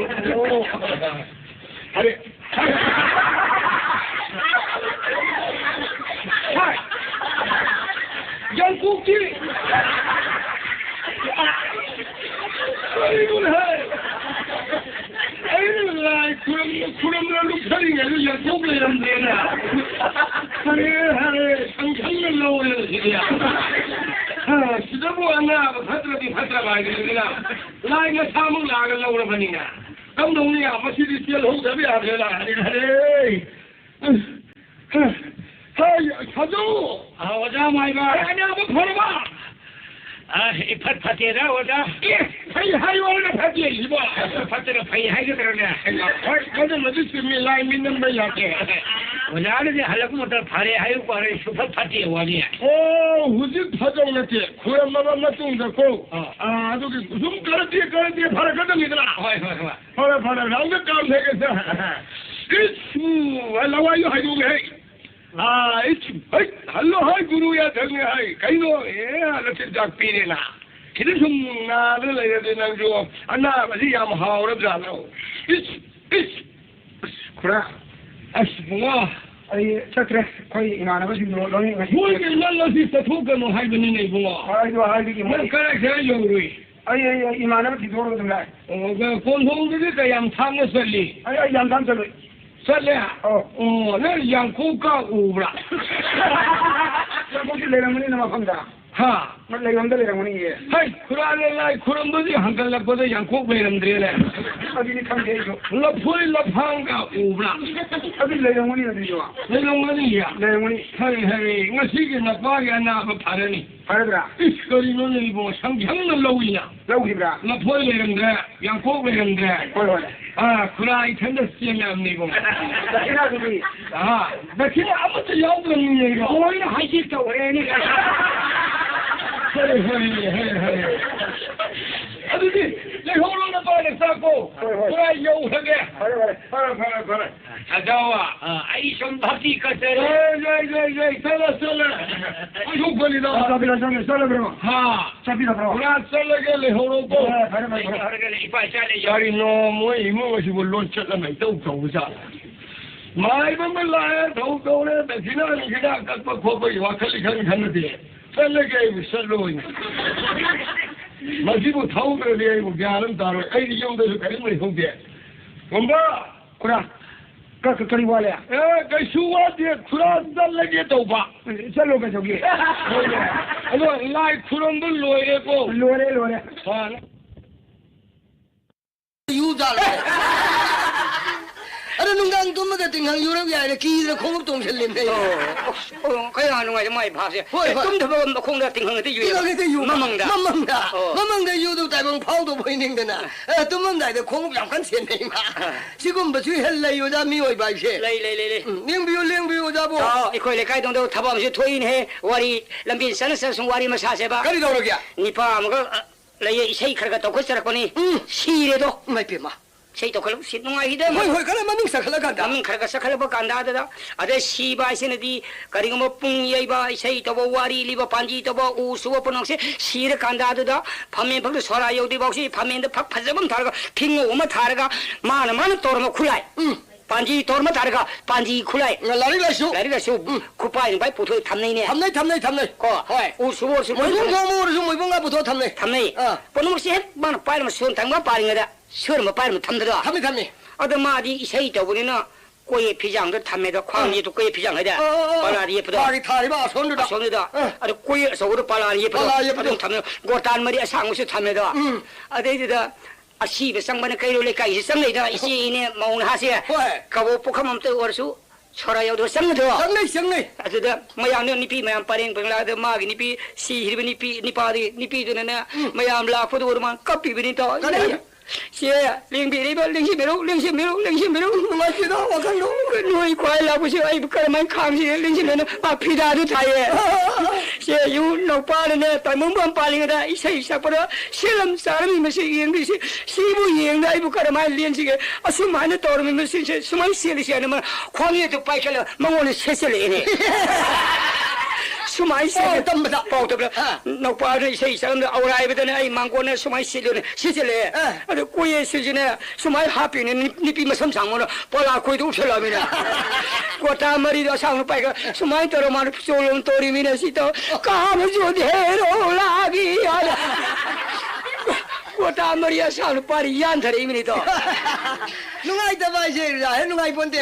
are hai yan ku ki Ay, kuram na lukari nga yung tuble ng dena. Hare, sangkang na lawa yung siya. Sida po na, patra ba nila. Lai nga samang lagang lawa na kanina. Kamdong niya, masidisiyal ho sabi akela. Hare. Hay, sado. Wada mai ba. Ano ba para ba? Ipat patera wada. Hay wala pati iba. Patera pai hai ke terana. Kada mesti milai minam bayake. Wada le halak motor phare hai ko are super pati wani. Oh, hujit phajau nate. Khura mama matung da ko. Adu ki zum karati phara kada nidra. Hoi. Phara rang kaam theke sa. Lawa yo hai du hai. Hello, hi, Guru, ya, tell me, hi. Kaino, yeah, let's talk Pirena. Kidisum, Nada, and Joe, and now, Yam, how of Zano. It's crap. As more. I chakra koi imana ba sino lo ni. Who is not this the token of having in a war? Ai do hai ki mo. Correct, you agree. Ai imana ba tidor ko dum lai. Oh, kon hong de ka yam thang na sali. Ai yam tham chalo. Sali. Oh, le yang ko ka ubra. Mo ki le ramani na ma phangda. Ha. Ma le ramda le ramani ye. Hai, Kurale lai kurumbu di hangkal la ko de yang ko be ram dre le. Abi ni kham de jo. La phoi la phang ka ubra. Abi le ramani na de jo. Le ramani ya. Le ramani. Hai, ngasi ke na pa ya na ba phare ni. Phare bra. Iskari no ni bo sang jang na lowi na. Lau hi bra. La phoi le ram dre, yang ko be ram dre. Hoi. Kurai tanda siya na ni bo. Da ina du bi. Da kina amma ta yawo ni ne ga. Hoi na hai ki to re ni. ꯑꯗꯨꯗꯤ ꯂꯩꯍꯧꯔꯣꯅ ꯄꯥꯏꯅ ꯆꯥꯛꯀꯣ ꯄꯨꯔꯥ ꯌꯧꯈ꯭ꯔꯒꯦ ꯐꯔꯦ ꯑꯗꯣ ꯑꯩ ꯁꯨꯝ ꯚꯛꯇꯤ ꯀꯠꯆꯔꯦ ꯆꯠꯂꯣ ꯑꯩꯊꯣꯛꯄꯅꯤꯗ ꯆꯠꯂꯕ꯭ꯔꯣ ꯆꯠꯄꯤꯔꯕ꯭ꯔꯣ ꯄꯨꯔꯥ ꯆꯠꯂꯒꯦ ꯂꯩꯍꯧꯔꯣꯀꯣ ꯐꯔꯦ ꯏꯄꯥ ꯆꯠꯂꯦ ꯀꯔꯤꯅꯣ ꯃꯣꯏ ꯏꯃꯨꯡ ꯑꯁꯤꯕꯨ ꯂꯣꯟ ꯆꯠꯂꯝꯃꯦ ꯏꯇꯧ ꯇꯧꯕꯖꯥꯠꯂ ꯃꯥꯏꯕ ꯑꯃ ꯂꯥꯛꯑꯦ ꯇꯧꯔꯦ ꯗꯈꯤꯅꯥ ꯀꯛꯄ ꯈꯣꯠꯄꯒꯤ ꯋꯥꯈꯜ ꯏꯈꯟ ꯈꯟꯅꯗꯦ ꯆꯠꯂꯒꯦ ꯑꯩꯕꯨ ꯆꯠꯂꯣꯏꯅ ꯃꯁꯤꯕꯨ ꯊꯧꯗ꯭ꯔꯗꯤ ꯑꯩꯕꯨ ꯒ꯭ꯌꯥꯟ ꯑꯃ ꯇꯥꯔꯣꯏ ꯑꯩꯗꯤ ꯌꯨꯝꯗꯁꯨ ꯀꯔꯤꯝ ꯂꯩꯍꯧꯗꯦ ꯈꯨꯝꯕ ꯈꯨꯔꯥ ꯀꯔꯤ ꯋꯥꯠꯂꯦ ꯀꯩꯁꯨ ꯋꯥꯠꯇꯦ ꯈꯨꯔꯥ ꯆꯠꯂꯒꯦ ꯇꯧꯕ ꯆꯠꯂꯣ ꯀꯩꯗꯧꯒꯦ ꯑꯗꯣ ꯂꯥꯏ ꯈꯨꯔꯝꯕ ꯂꯣꯏꯔꯦꯀꯣ ꯂꯣꯏꯔꯦ ꯑꯗꯣ ꯅꯨꯡꯗꯥꯡ ꯇꯨꯝꯕꯗ ꯇꯤꯡꯍꯪ ꯌꯨꯔꯛ ꯌꯥꯏꯅ ꯀꯤꯗꯅ ꯈꯣꯡꯎꯞ ꯇꯣꯡꯁꯤꯜꯂꯤꯝꯅꯦ ꯀꯌꯥ ꯅꯨꯡꯉꯥꯏꯗ ꯃꯥꯏ ꯚꯥꯞꯁꯦ ꯇꯨꯝꯗꯕ ꯃꯈꯣꯡꯗ ꯇꯤꯡꯍꯪ ꯌꯨ ꯃꯃꯪꯗ ꯌꯨꯗꯨ ꯇꯥꯏꯕꯪ ꯐꯥꯎꯗꯕ ꯑꯣꯏꯅꯤꯡꯗꯅ ꯇꯨꯝꯃꯝꯗꯥꯏꯗ ꯈꯣꯡꯎꯞ ꯌꯥꯝ ꯀꯟꯅ ꯁꯦꯟꯅꯩ ꯃꯥ ꯁꯤꯒꯨꯝꯕꯁꯨ ꯍꯦꯜ ꯂꯩ ꯑꯣꯖꯥ ꯃꯤꯑꯣꯏꯕ ꯍꯥꯏꯁꯦ ꯂꯩ ꯂꯦꯡꯕꯤꯌꯨ ꯑꯣꯖꯥꯕꯨ ꯑꯩꯈꯣꯏ ꯂꯩꯀꯥꯏꯗꯣꯡꯗ ꯊꯕꯛ ꯑꯃꯁꯨ ꯊꯣꯛꯏꯅꯦꯍꯦ ꯋꯥꯔꯤ ꯂꯝꯕꯤ ꯆꯠꯅ ꯁꯨꯝ ꯋꯥꯔꯤ ꯃꯁꯥꯁꯦꯕ ꯀꯔꯤ ꯇꯧꯔꯒꯦ ꯅꯤꯄꯥ ꯑꯃꯒ ꯂꯩꯌꯦ ꯏꯁꯩ ꯈꯔ ꯇꯧꯈꯠꯆꯔꯛꯄꯅꯤ ꯁꯤꯔꯦꯗꯣ ꯏꯃꯥꯏ ꯄꯦꯝꯃ ꯏꯁꯩ ꯇꯧꯈꯠꯂꯛ ꯁꯤ ꯅꯨꯡꯉꯥꯏꯈꯤꯗꯦ ꯍꯣꯏ ꯈꯔ ꯃꯃꯤꯡ ꯆꯠꯈꯠꯂꯀꯥꯟꯗ ꯃꯃꯤꯡ ꯈꯔ ꯆꯠꯈꯠꯂꯛꯄ ꯀꯥꯟꯗ ꯑꯗꯩ ꯁꯤꯕ ꯍꯥꯏꯁꯤꯅꯗꯤ ꯀꯔꯤꯒꯨꯝꯕ ꯄꯨꯡ ꯌꯩꯕ ꯏꯁꯩ ꯇꯧꯕ ꯋꯥꯔꯤ ꯂꯤꯕ ꯄꯥꯟꯖꯤ ꯇꯧꯕ ꯎ ꯁꯨꯕ ꯄꯨꯝꯅꯃꯛꯁꯦ ꯁꯤꯔꯀꯥꯟꯗ ꯑꯗꯨꯗ ꯐꯝꯃꯦꯟ ꯐꯛꯇ ꯁꯣꯔꯥ ꯌꯧꯗ꯭ꯔꯤꯐꯥꯎꯁꯤ ꯐꯝꯃꯦꯟꯗ ꯐꯛ ꯐꯖꯕ ꯑꯃ ꯊꯥꯔꯒ ꯐꯤꯡꯉꯧ ꯑꯃ ꯊꯥꯔꯒ ꯃꯥꯅ ꯇꯧꯔꯝꯕ ꯈꯨꯠꯂꯥꯏ ꯄꯥꯟꯖꯤ ꯇꯧꯔꯝꯕ ꯊꯥꯔꯒ ꯄꯥꯟꯖꯤ ꯈꯨꯠꯂꯥꯏ ꯂꯥꯏꯔꯤꯛ ꯂꯥꯏꯁꯨ ꯈꯨꯄꯥꯏ ꯅꯨꯄꯥꯏ ꯄꯨꯊꯣꯛ ꯊꯝꯅꯩꯅꯦ ꯊꯝꯅꯩ ꯀꯣ ꯍꯣꯏ ꯎ ꯁꯨꯕ ꯃꯣꯏꯕꯨꯡ ꯊꯣꯡꯕ ꯑꯣꯏꯔꯁꯨ ꯃꯣꯏꯕꯨꯡꯒ ꯄꯨꯊꯣꯛ ꯊꯝꯅꯩ ꯄꯨꯝꯅꯃꯛꯁꯦ ꯍꯦꯛ ꯃꯥꯅ ꯄꯥꯏꯔꯝꯕ ꯁꯨꯔ ꯊꯪꯕ ꯄꯥꯔꯤꯉꯩꯗ ꯁꯨꯔꯝꯕ ꯄꯥꯏꯔꯝꯕ ꯊꯝꯗꯗꯣ ꯊꯝꯃꯤ ꯑꯗꯣ ꯃꯥꯗꯤ ꯏꯁꯩ ꯇꯧꯕꯅꯤꯅ ꯀꯣꯌꯦ ꯐꯤꯖꯥꯡꯗ ꯊꯝꯃꯦꯗ ꯈ꯭ꯋꯥꯡ ꯌꯦꯠꯇꯨ ꯀꯣꯌꯦ ꯐꯤꯖꯥꯡ ꯍꯥꯏꯗ ꯄꯥꯂꯥꯗ ꯌꯦꯞꯄꯗꯣ ꯊꯥꯔꯤꯕ ꯑꯁꯣꯝꯗꯨꯗ ꯑꯗꯣ ꯀꯣꯌꯦ ꯑꯆꯧꯕꯗ ꯄꯥꯂꯥꯗ ꯌꯦꯞꯄꯗꯣ ꯑꯗꯨꯝ ꯊꯝꯃꯦ ꯒꯣꯔꯇꯥꯟ ꯃꯔꯤ ꯑꯁꯥꯡꯕꯁꯨ ꯊꯝꯃꯦꯗꯣ ꯑꯗꯩꯗꯨꯗ ꯑꯁꯤꯕ ꯆꯪꯕꯅ ꯀꯩꯔꯣꯜ ꯂꯩꯀꯥꯏꯁꯤ ꯆꯪꯅꯩꯗ ꯏꯆꯦꯅꯦ ꯃꯧ ꯅꯍꯥꯁꯦ ꯀꯕꯣꯛ ꯄꯨꯈꯝ ꯑꯝꯇ ꯑꯣꯏꯔꯁꯨ ꯁꯣꯔꯥ ꯌꯧꯗꯕ ꯆꯪꯒꯗ꯭ꯔꯣ ꯆꯪꯅꯩ ꯑꯗꯨꯗ ꯃꯌꯥꯝꯅ ꯅꯨꯄꯤ ꯃꯌꯥꯝ ꯄꯔꯦꯡ ꯂꯥꯛꯑꯗ ꯃꯥꯒꯤ ꯅꯨꯄꯤ ꯁꯤꯈꯤꯕ ꯅꯨꯄꯤꯗꯨꯅꯅꯦ ꯃꯌꯥꯝ ꯂꯥꯛꯄꯗ ꯑꯣꯏꯔ ꯃꯥꯅ ꯀꯞꯄꯤꯕꯅꯤ ꯇꯧ ꯁꯦ ꯂꯦꯡꯕꯤꯔꯤꯕ ꯂꯦꯡꯁꯤꯟꯕꯤꯔꯨ ꯅꯨꯡꯉꯥꯏꯇꯦꯗ ꯋꯥꯈꯜꯗꯣ ꯅꯣꯏ ꯈ꯭ꯋꯥꯏ ꯂꯥꯛꯄꯁꯦ ꯑꯩꯕꯨ ꯀꯔꯝꯍꯥꯏꯅ ꯈꯥꯡꯁꯤꯒꯦ ꯂꯦꯡꯁꯤꯟꯕꯅ ꯐꯤꯗꯥꯗꯨ ꯊꯥꯏꯌꯦ ꯁꯦ ꯌꯨ ꯅꯧꯄꯥꯅꯅꯦ ꯇꯥꯏꯃꯨꯡꯕꯝ ꯄꯥꯜꯂꯤꯉꯩꯗ ꯏꯁꯩ ꯁꯛꯄꯗ ꯁꯦꯂꯝ ꯆꯥꯔꯝꯃꯤ ꯃꯁꯤ ꯌꯦꯡꯕꯤꯁꯤ ꯁꯤꯕꯨ ꯌꯦꯡꯗ ꯑꯩꯕꯨ ꯀꯔꯝꯍꯥꯏꯅ ꯂꯦꯟꯁꯤꯒꯦ ꯑꯁꯨꯃꯥꯏꯅ ꯇꯧꯔꯝꯃꯤ ꯃꯁꯤꯁꯦ ꯁꯨꯃꯥꯏꯅ ꯁꯦꯠꯂꯤꯁꯦ ꯍꯥꯏꯅ ꯈ꯭ꯋꯥꯡꯌꯦꯠꯇꯨ ꯄꯥꯏꯈꯠꯂꯒ ꯃꯉꯣꯟꯗ ꯁꯦꯠꯆꯜꯂꯛꯑꯦꯅꯦ ꯁꯨꯃꯥꯏꯅ ꯇꯝꯕꯗ ꯄꯥꯎꯇꯕꯗ ꯅꯧꯄꯥꯗ ꯏꯁꯩ ꯁꯛꯑꯝꯗ ꯑꯧꯔꯥꯏꯕꯗꯅ ꯑꯩ ꯃꯥꯡꯒꯣꯟꯅ ꯁꯨꯃꯥꯏꯅ ꯁꯤꯠꯆꯜꯂꯛꯑꯦ ꯑꯗꯨ ꯀꯣꯌꯦꯁꯤꯁꯤꯅꯦ ꯁꯨꯃꯥꯏꯅ ꯍꯥꯞꯄꯤꯅꯦ ꯅꯨꯄꯤ ꯃꯁꯝ ꯁꯥꯡꯕꯅ ꯄꯣꯂꯥ ꯈꯣꯏꯗ ꯎꯞꯁꯜꯂꯛꯑꯃꯤꯅ ꯀꯣꯇꯥ ꯃꯔꯤꯗꯣ ꯑꯁꯥꯡꯕ ꯄꯥꯏꯒ ꯁꯨꯃꯥꯏꯅ ꯇꯧꯔ ꯃꯥꯅ ꯆꯣꯂꯣꯝ ꯇꯧꯔꯤꯃꯤꯅ ꯁꯤ ꯇꯧ ꯀꯥꯕꯁꯨ ꯙꯦꯔꯣ ꯂꯥꯒꯤ ꯀꯣꯇꯥ ꯃꯔꯤ ꯑꯁꯥꯡꯕ ꯄꯥꯔꯤ ꯌꯥꯟꯊꯔꯛꯏꯃꯤꯅꯤꯗꯣ ꯅꯨꯡꯉꯥꯏꯇꯕ ꯍꯥꯏꯁꯦ ꯍꯦꯛ ꯅꯨꯡꯉꯥꯏꯄꯣꯟꯇꯦ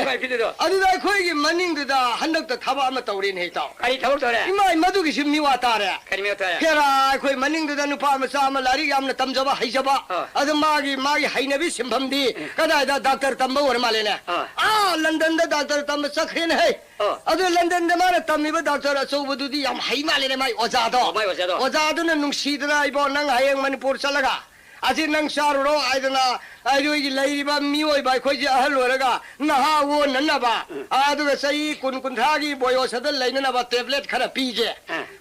ꯑꯗꯨꯗ ꯑꯩꯈꯣꯏꯒꯤ ꯃꯅꯤꯡꯗꯨꯗ ꯍꯟꯗꯛꯇ ꯊꯕꯛ ꯑꯃ ꯇꯧꯔꯦꯅꯦ ꯏꯇꯥꯎ ꯀꯔꯤ ꯊꯕꯛ ꯇꯧꯔꯦ ꯏꯃꯥꯏ ꯃꯗꯨꯒꯤꯁꯨ ꯃꯤꯋꯥ ꯇꯥꯔꯦ ꯀꯔꯤ ꯃꯤꯋꯥ ꯇꯥꯔꯦ ꯍꯦꯔꯥ ꯑꯩꯈꯣꯏ ꯃꯅꯤꯡꯗꯨꯗ ꯅꯨꯄꯥ ꯃꯆꯥ ꯑꯃ ꯂꯥꯏꯔꯤꯛ ꯌꯥꯝꯅ ꯇꯝꯖꯕ ꯍꯩꯖꯕ ꯑꯗꯨ ꯃꯥꯒꯤ ꯍꯩꯅꯕꯤ ꯁꯤꯟꯐꯝꯗꯤ ꯀꯗꯥꯏꯗ ꯗꯥꯛꯇꯔ ꯇꯝꯕ ꯑꯣꯏꯔ ꯃꯥꯜꯂꯦꯅꯦ ꯂꯟꯗꯟꯗ ꯗꯥꯛꯇꯔ ꯇꯝꯕ ꯆꯠꯈ꯭ꯔꯦꯅꯦ ꯍꯩ ꯑꯗꯨ ꯂꯟꯗꯟꯗ ꯃꯥꯅ ꯇꯝꯃꯤꯕ ꯗꯥꯛꯇꯔ ꯑꯆꯧꯕꯗꯨꯗꯤ ꯌꯥꯝ ꯍꯩ ꯃꯥꯜꯂꯦꯅꯦ ꯃꯥꯏ ꯑꯣꯖꯥꯗꯣ ꯑꯣꯖꯥꯗꯨꯅ ꯅꯨꯡꯁꯤꯗꯅ ꯏꯕꯣ ꯅꯪ ꯍꯌꯦꯡ ꯃꯅꯤꯄꯨꯔ ꯆꯠꯂꯒ ꯑꯁꯤ ꯅꯪ ꯆꯥꯔꯨꯔꯣ ꯍꯥꯏꯗꯅ ꯑꯩꯈꯣꯏꯒꯤ ꯂꯩꯔꯤꯕ ꯃꯤꯑꯣꯏꯕ ꯑꯩꯈꯣꯏꯁꯦ ꯑꯍꯜ ꯑꯣꯏꯔꯒ ꯅꯍꯥ ꯑꯣꯟꯅꯅꯕ ꯑꯗꯨꯒ ꯆꯍꯤ 20-30ꯒꯤ ꯕꯣꯌꯣꯁꯗ ꯂꯩꯅꯅꯕ ꯇꯦꯕ꯭ꯂꯦꯠ ꯈꯔ ꯄꯤꯒꯦ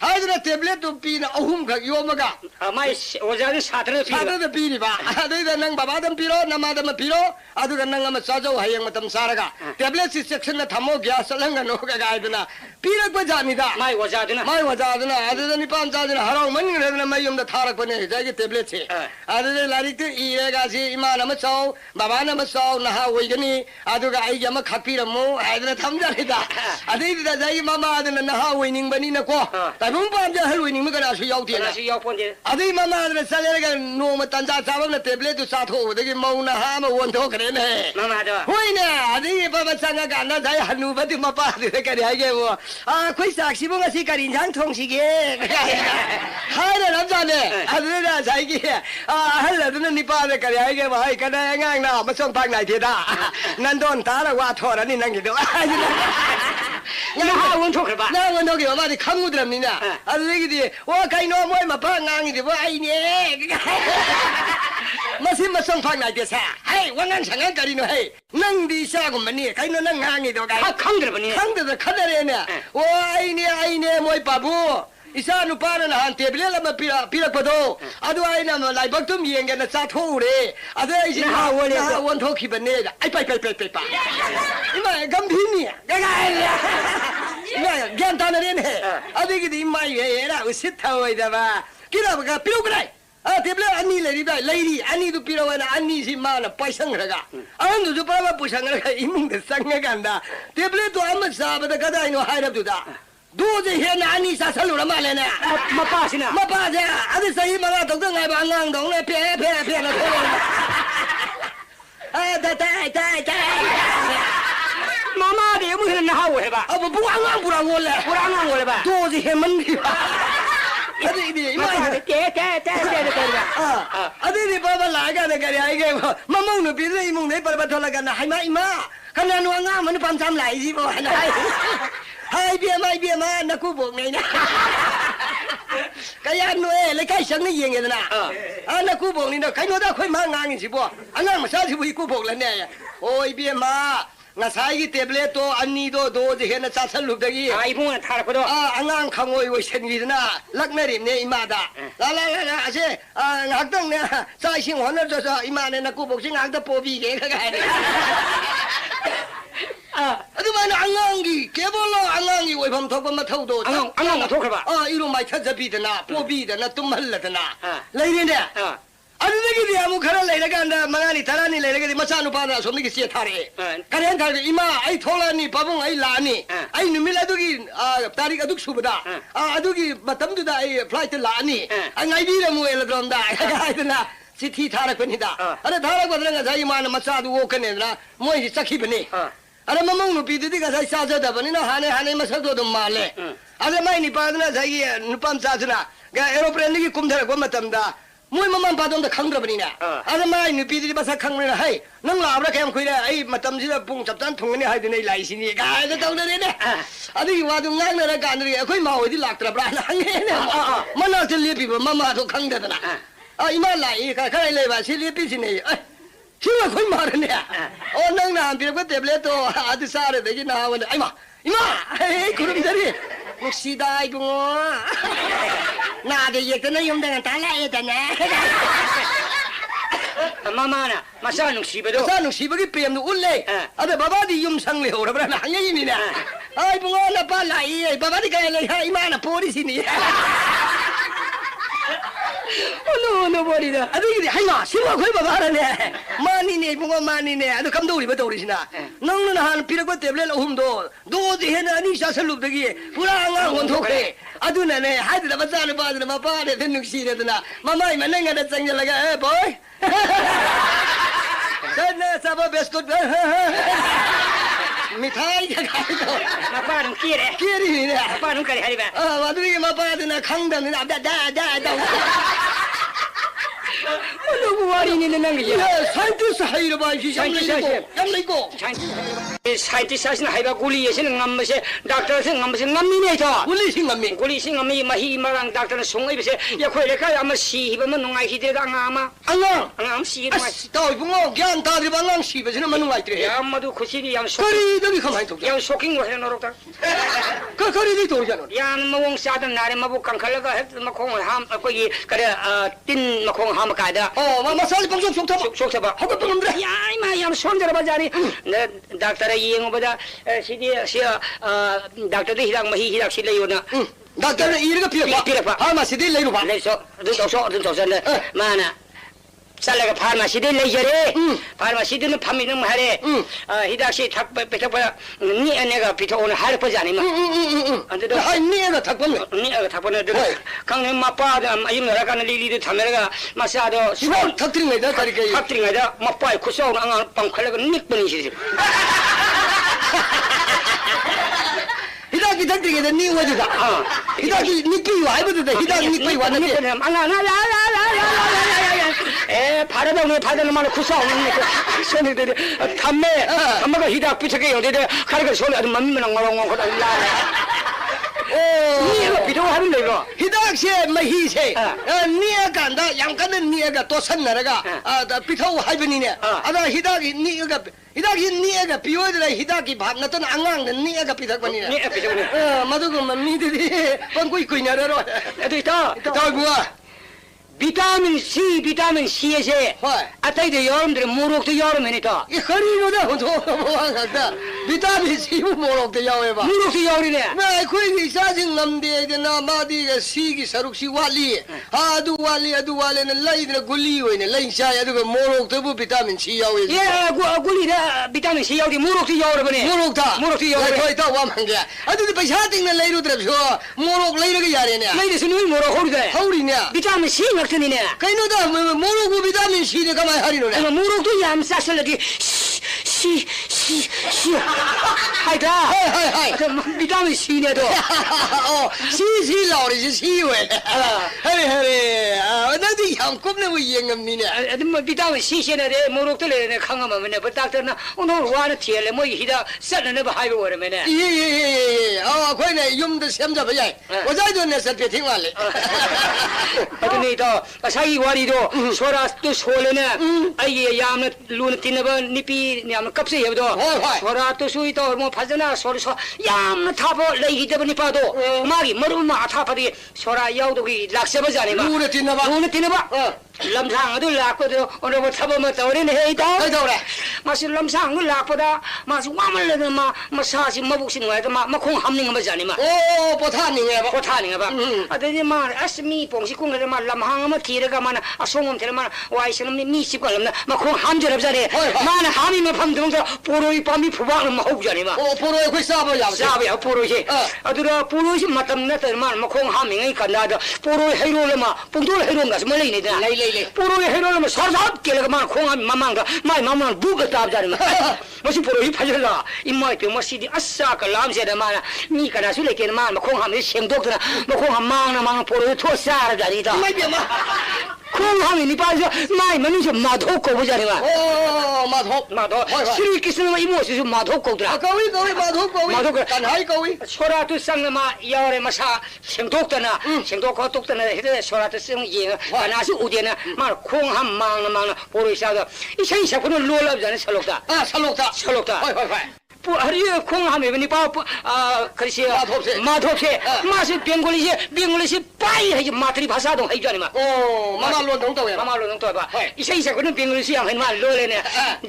ꯍꯥꯏꯗꯅ ꯇꯦꯕ꯭ꯂꯦꯠꯇꯨ ꯄꯤꯅ 3ꯈꯛ ꯌꯣꯝꯃꯒ ꯃꯥꯏ ꯑꯣꯖꯥꯅ ꯁꯥꯇ꯭ꯔꯗ ꯄꯤꯔꯤꯕ ꯑꯗꯩꯗ ꯅꯪ ꯕꯕꯥꯗ piro namadama piro aduga nang ama chajo hayang matam saraga tablet si section na thamo gas salanga no ga gaiduna pirak ba janida mai wajaduna aduda ni pam jaduna harau maning redna mayum da tharak bane jagi tablet se aduda larik te irega si imana ma chaw baba na ma chaw na ha oigani aduga ai yama khapiramu aiduna thamjarida adida jagi mama aduna na ha oining bani na ko tabum pam ja hal oining ma kana su yaw tiena adai mama aduna salega no ma tanja chabam na tablet tu satho dagi mauna ha ma won tho kare ne mama do hoina adai baba sanga ga na jai hanu bati ma pa de kare ai ge wo khoi saksi bo ngasi kari jang thong si ge ha ne ram ja ne aduna jai gi hal aduna ni pa de kare ai ge ba hai kana ngang na ma song pak nai the da nan don ta la wa tho ra ni nang gi do na won tho kare ba na won tho ge ba di khang udram ni na adai gi di wa kai no moi ma pa ngang gi di ba ai ne masih masang pak nai de sa hai wangan sangan kari no hai nang di sa ko mani kai no nang ngang gi do kai khang de bani khang de khadare ne o ai ne moi babu isa nupa na han table la ma pirak pado adu ai na lai bak tum yeng na cha tho re adu ai si ha won tho khi ban ne ai pai ima gambhir ni ga ima gyan ta na ne adu gi di mai ye ra usit thawai da ba kira ba piru krai table ani le ri bai lai ri ani du piru na ani si ma na paisang ra ga an du pa ba pusang ra ga imung de sang ga ganda table to am sa ba da ga dai no hai rab du da 도저히 해나 아니 사살로라 말래네 마빠시나 마빠자 아들 사이 말아 동동 아 방랑 동네 페페페나 아다다다다 마마데 무슨 나하고 해봐 부왕왕 불안한 걸 봐. 도저히 해만 아들이 이마 깨깨깨깨깨 아들이 봐봐 나가네 그래 이게 마몽노 비르 이몽네 빨리 돌아가나 하이마 이마 가나 노anga 만 밤잠 라이지 뭐 하나 hai bia ma na ku bok này nè cái anh nuôi lấy cái sáng nó gì vậy nè anh na ku bok này nó cái nó đã khơi má ngang gì bo anh ngang mà sao thì bị ku bok lên nè ôi bia ma ngà sai cái tablet to anh đi do gì hết nó sát sát lục đấy ai cũng là thà đó anh ngang không ngồi ngồi xem gì nè lắc nè điểm nè ima da la chứ ngạc tăng nè sai sinh hoạt nó cho ima nè na ku bok sinh ngạc ta po bi cái này 아두만 안강기 개벌로 안강기 왜밤 덕범마 터도 안강 톡해봐 이로 마이 찾아비드나 뽀비드나 뚱말라드나 레이린데 아두들이 아무 가라 레이라간다 망아니 다라니 레이라가디 마차누 바나 손니기 시에 타래 가렌 타게 이마 아이 톨라니 바봉 아이 라니 아이 누밀라두기 타릭 아둑 수보다 아둑이 마탐두다 아이 플라이트 라니 아이비라 무엘라 드럼다 가이드나 시티 타락거니다 아래 타락거드는 자이 마나 마차두 오케네나 뭐이 싹히버니 अरे ममंग नु पीती का साई साजा दा बनी ना हाने मसल तो माले अरे मैं नि पादना जाई नुपम साजना गा एरोप्लेन की कुमधर को मतम दा मोय ममम पादम दा खंग्र बनी ना अरे मैं नि पीती बसा खंग्र ना है नंग लाब्रा केम खुइरा आई मतम जिदा पुंग चपतान थुंगने हाय दिनै लाइसिनी गा दा तौना ने अदि वादु ngang ना गानरि अखोय मा होदि लाक्तरा ब्रा नंगे ने मना से लेपि ममा तो खंगदना इमा लाई का खरै लेबा से लेपि सिने Sila koy marane nang na ambir ko tablet to adu sare de na wan ai ma ima kurum dari musidai ko na de yek na yum dengan tala e dana mama na masa nung sibedo ki pem nu ulle ada baba di yum sang le hora bra na ngai ni na ai bungo na pa lai baba di kai le hai ma na pori sini no body da adu gi hai ma siwa khoi ba ba ne mani ne bungo mani ne adu kam dori ba dori sina nang na han pira ko tablet ahum do di he na ni sa salup da gi pura anga hon thokhe adu na ne hai da ba sa ne ba da ma pa de nu si de na mamai ma nang da chang la ga boy sana sa ba biscuit मिठाई का खाई तो मापा नung kiri ni ne मापा nung kari hari ba wadu gi ma pa de na khang da ni da ano buwari ni nang ya scientist hai ra ba shi yam lai ko scientist sa na hai ba guli ye sin ngam se doctor se ngam se ngam ni ne tho guli sing ngam mahi marang doctor na sung ai be se ya khoi le ka am si ba man ngai hi de da ngama angam si ma to bungo gyan ta ri ba ngang si be sin manu ai tre ya madu khushi ni yam so kari da gi khamai to yam shocking wa he no rok ta ka kari di to jano yan mawong sa da na re mabu kangkhal ga he makhong ham ko gi kare tin makhong ham ka da ma sal pang sok sok ba ha ko pang dra ya ma yam son dra ba jari doctor yeng ba da si doctor di hidang mahi hidak si leyo na doctor iri ga pira pa ha ma si di leyo ba le so du to sen mana salaga pharmacy de le jare pharmacy de phami nang hare hidak si thak pe thak ba ni ane ga pitho on har pa jani ma ande do hai ni ga thak ban ni ga thak ban de kang ne ma pa ayim ra kan li de thamera ga ma sa do sibon thak tri ngai da kari kai thak tri ngai da ma pa khuso na ang pang khala ga nik bani si hidak ki thak tri ngai da ni wa da hidak ki nik pi wa ai ba da hidak nik pi wa na ne ana la 바라다 바다는 말로 구사 없는 거 손이 되게 탐매가 히다 피처게 요데 카르가 손이 아주 만만한 거랑 거다 니가 비도 하면 되고. 히닥세 마히세 니아간다 양간은 니아가 또 산나라가 비타오 하이버니네 아다 히닥이 니아가 비워들라 히닥이 밥나던 앙앙는 니아가 비닥거니네 니 비도. 마두고 미들이 번고 있고 있냐로 에도 또 뭐야 비타민 C에서 아타이도 여름들은 무럭도 여름이니까 이 허리로다 뭐하다 비타민 C 뭐로도 야외봐 무럭도 여름이네. 왜 거기 사진 남대에나 마디가 시기 사룩시 완리 아두 완리는 라이드나 굴리오네 라인샤야 그 모록도 비타민 C 야외 예, 굴리다 비타민 C 여기 무럭도 여름이네. 모록도 야외 거의 다 와만게 아두 पैसा 띵는 라이로드랍쇼 모록 라이르가 야래네 레이드스 누이 무럭 호리대. 하우리네 비타민 C 막트니네. 그이노다 모록 비타민 C네 가만 하리노네 무럭도 얌 싸슬러기 시 하이다. 하이 비타민 C네도. 시시 라오리 시웨 헤헤 나디 양kop네 뭐 이행음니네 뭐 비타민 C시네데 무럭들레네 강하면네 버딱더나 오늘 와는 티엘레 뭐 히다 쌀네 뭐 하이버 워르메네. 예예예예 거기네 юм도 샘잡아야 어자도 내서 배팅할래 어디니도 사이 와리도 소라도 소레네 아이게 야암네 루네 티네버 니피 냠네 컵세 해도 소라도 수이도 뭐 파잖아 소리서 야암네 타보 레이기데버니 파도 마기 머루마 타파디 소라 야우도기 락세버자니 마 루네 티나봐 lamsang lakpada ono thaba ma tawre ne heita kai tawre mas lamsang lakpada mas wamal le ma masa si mabuk si ngwa ma khong hamning ma jani ma o pothani nga ba adeni ma asmi pongsi kung le ma lamhang ma thiraga ma asongom thela ma wai sanam ni si ko lamna ma khong ham jarab jare ma na hami ma pham dong poroi pami phuba ma hok jani ma o poroi khoi saba ya poroi he adura poroi si matam na tar ma khong hami ngai kanda da poroi heiro le ma pungdol heiro ngas ma lei ne da 포로의 해로는 서서 깨려가만 공함 마망가 마이 마망 부가 답자는 무슨 포로이 파절라 이마이 병마시디 아싸가 람세다만 니가나 술래게만 공함이 생독드나 공함 망나 포로이 토사라자리다 마이 병마 공함이 니 빠져 마이 만이서 마도고 보자니마 오 마도 시리 기스는 이모시 마도고더라 거위 마도 간하이 거위 소라도 상나마 야월에 마사 생독드나 생독고 독드나 해대 소라도 생 예. 나시 우디나 말 콩함 망나 보리샤도 이 생샤고는 로랍잖아 살록다 살록다 하리에 콩함에 니 봐 그렇지 마톱세 마시 뱅골리시 빠이 해 마트리 바사도 해 줘니 마 마말로 농도야 봐 이 생샤고는 뱅골리시 양 해마 로레네